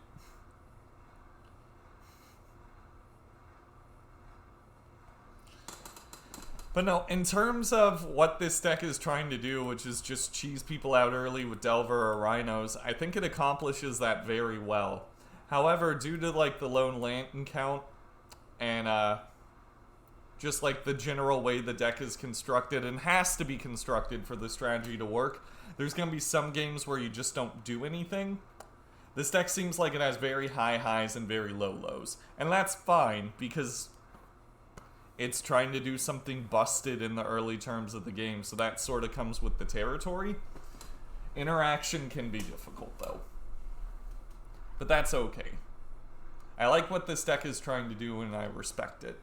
But no, in terms of what this deck is trying to do, which is just cheese people out early with Delver or Rhinos, I think it accomplishes that very well. However, due to like the lone lantern count and just like the general way the deck is constructed and has to be constructed for the strategy to work, there's going to be some games where you just don't do anything. This deck seems like it has very high highs and very low lows. And that's fine because it's trying to do something busted in the early terms of the game, so that sort of comes with the territory. Interaction can be difficult though. But that's okay. I like what this deck is trying to do and I respect it.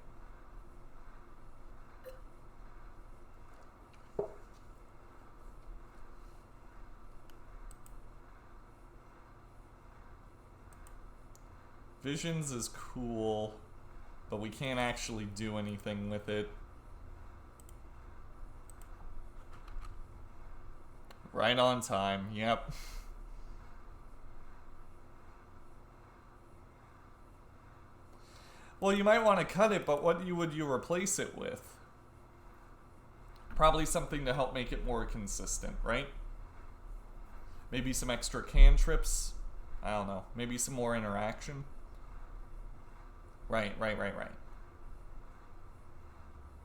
Visions is cool. but we can't actually do anything with it. Right on time, yep. Well, you might want to cut it, but what would you replace it with? Probably something to help make it more consistent, right? Maybe some extra cantrips. I don't know. Maybe some more interaction. Right.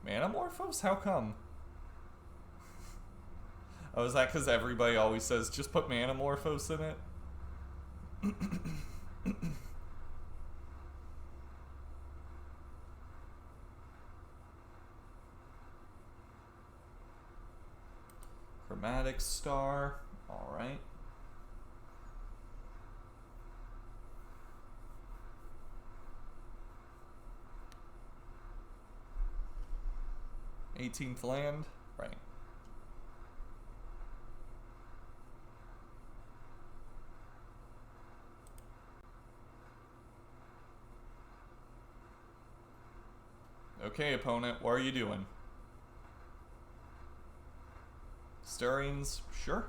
Manamorphose? How come? Oh, is that because everybody always says, just put Manamorphose in it? Chromatic Star. Alright. '18th land. Right. Okay, opponent, what are you doing? Stirrings, sure.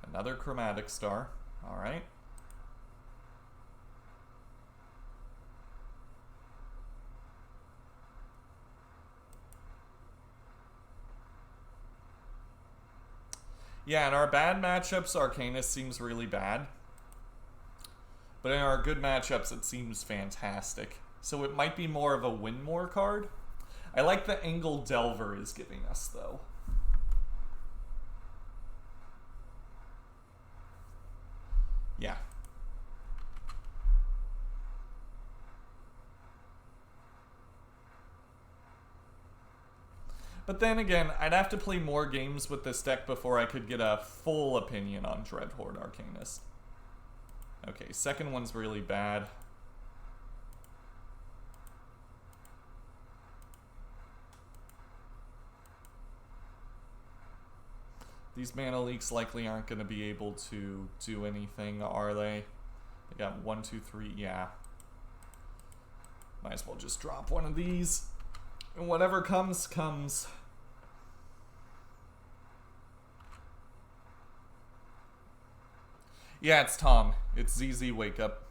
Another Chromatic Star, alright. Yeah, in our bad matchups, Arcanist seems really bad. But in our good matchups, it seems fantastic. So it might be more of a win more card. I like the angle Delver is giving us, though. Yeah. But then again, I'd have to play more games with this deck before I could get a full opinion on Dreadhorde Arcanist. Okay, second one's really bad. These mana leaks likely aren't going to be able to do anything, are they? They got 1, 2, 3, yeah. Might as well just drop one of these. And whatever comes, comes. Yeah, it's Tom. It's ZZ Wake Up.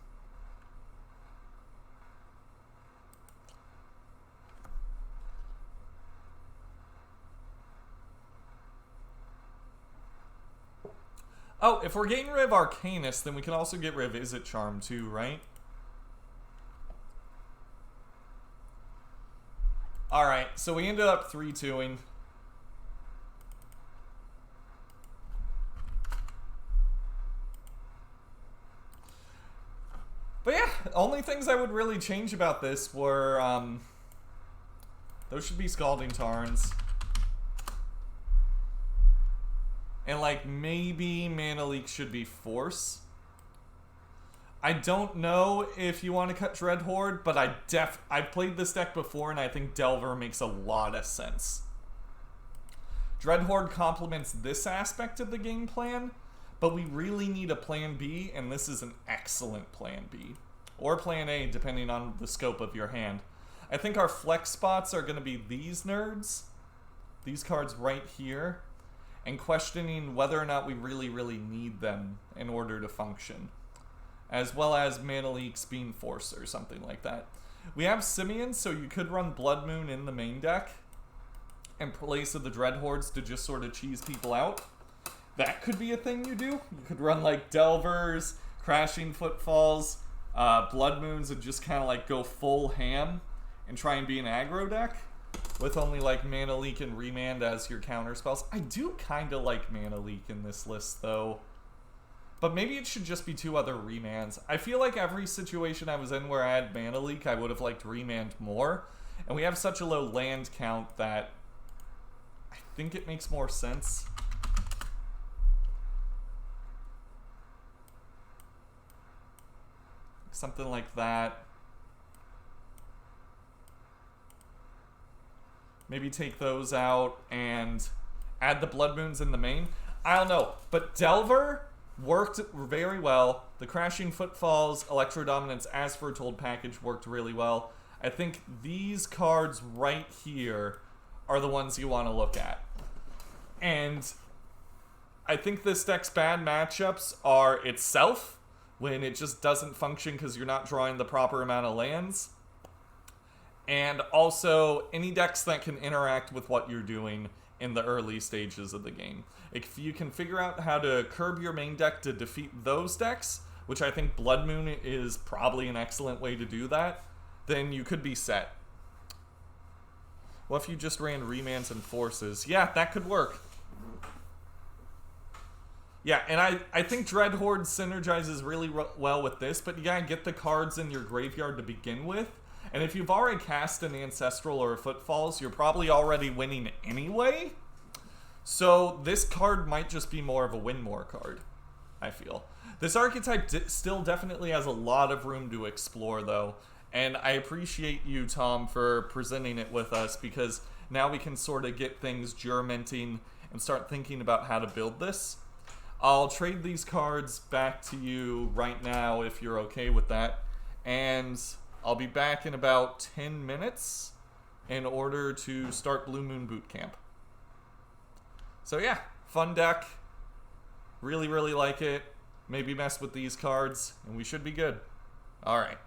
Oh, if we're getting rid of Arcanist, then we can also get rid of Izzet Charm too, right? Alright, so we ended up 3-2-ing. But yeah, only things I would really change about this were, those should be Scalding Tarns. And like, maybe Mana Leak should be Force. I don't know if you want to cut Dreadhorde, but I've played this deck before and I think Delver makes a lot of sense. Dreadhorde complements this aspect of the game plan, but we really need a plan B, and this is an excellent plan B. Or plan A, depending on the scope of your hand. I think our flex spots are going to be these nerds, these cards right here, and questioning whether or not we really need them in order to function. As well as Mana Leaks being Force or something like that. We have Simian, so you could run Blood Moon in the main deck in place of the Dreadhordes to just sort of cheese people out. That could be a thing you do. You could run like Delvers, Crashing Footfalls, Blood Moons, and just kind of like go full ham and try and be an aggro deck with only like Mana Leak and Remand as your counter spells. I do kind of like Mana Leak in this list though. But maybe it should just be 2 other Remands. I feel like every situation I was in where I had Mana Leak, I would have liked Remand more. And we have such a low land count that I think it makes more sense. Something like that. Maybe take those out and add the Blood Moons in the main. I don't know. But Delver worked very well. The Crashing Footfalls, Electrodominance, As Foretold package worked really well. I think these cards right here are the ones you want to look at. And I think this deck's bad matchups are itself, when it just doesn't function because you're not drawing the proper amount of lands. And also, any decks that can interact with what you're doing in the early stages of the game. If you can figure out how to curb your main deck to defeat those decks, which I think Blood Moon is probably an excellent way to do that, then you could be set. What if you just ran Remands and Forces? Yeah, that could work. Yeah, and I think Dreadhorde synergizes really well with this, but you gotta get the cards in your graveyard to begin with. And if you've already cast an Ancestral or a Footfalls, you're probably already winning anyway. So this card might just be more of a win more card, I feel. This archetype still definitely has a lot of room to explore, though. And I appreciate you, Tom, for presenting it with us, because now we can sort of get things germinating and start thinking about how to build this. I'll trade these cards back to you right now if you're okay with that. And I'll be back in about 10 minutes in order to start Blue Moon Boot Camp. So yeah, fun deck. Really, really like it. Maybe mess with these cards, and we should be good. Alright.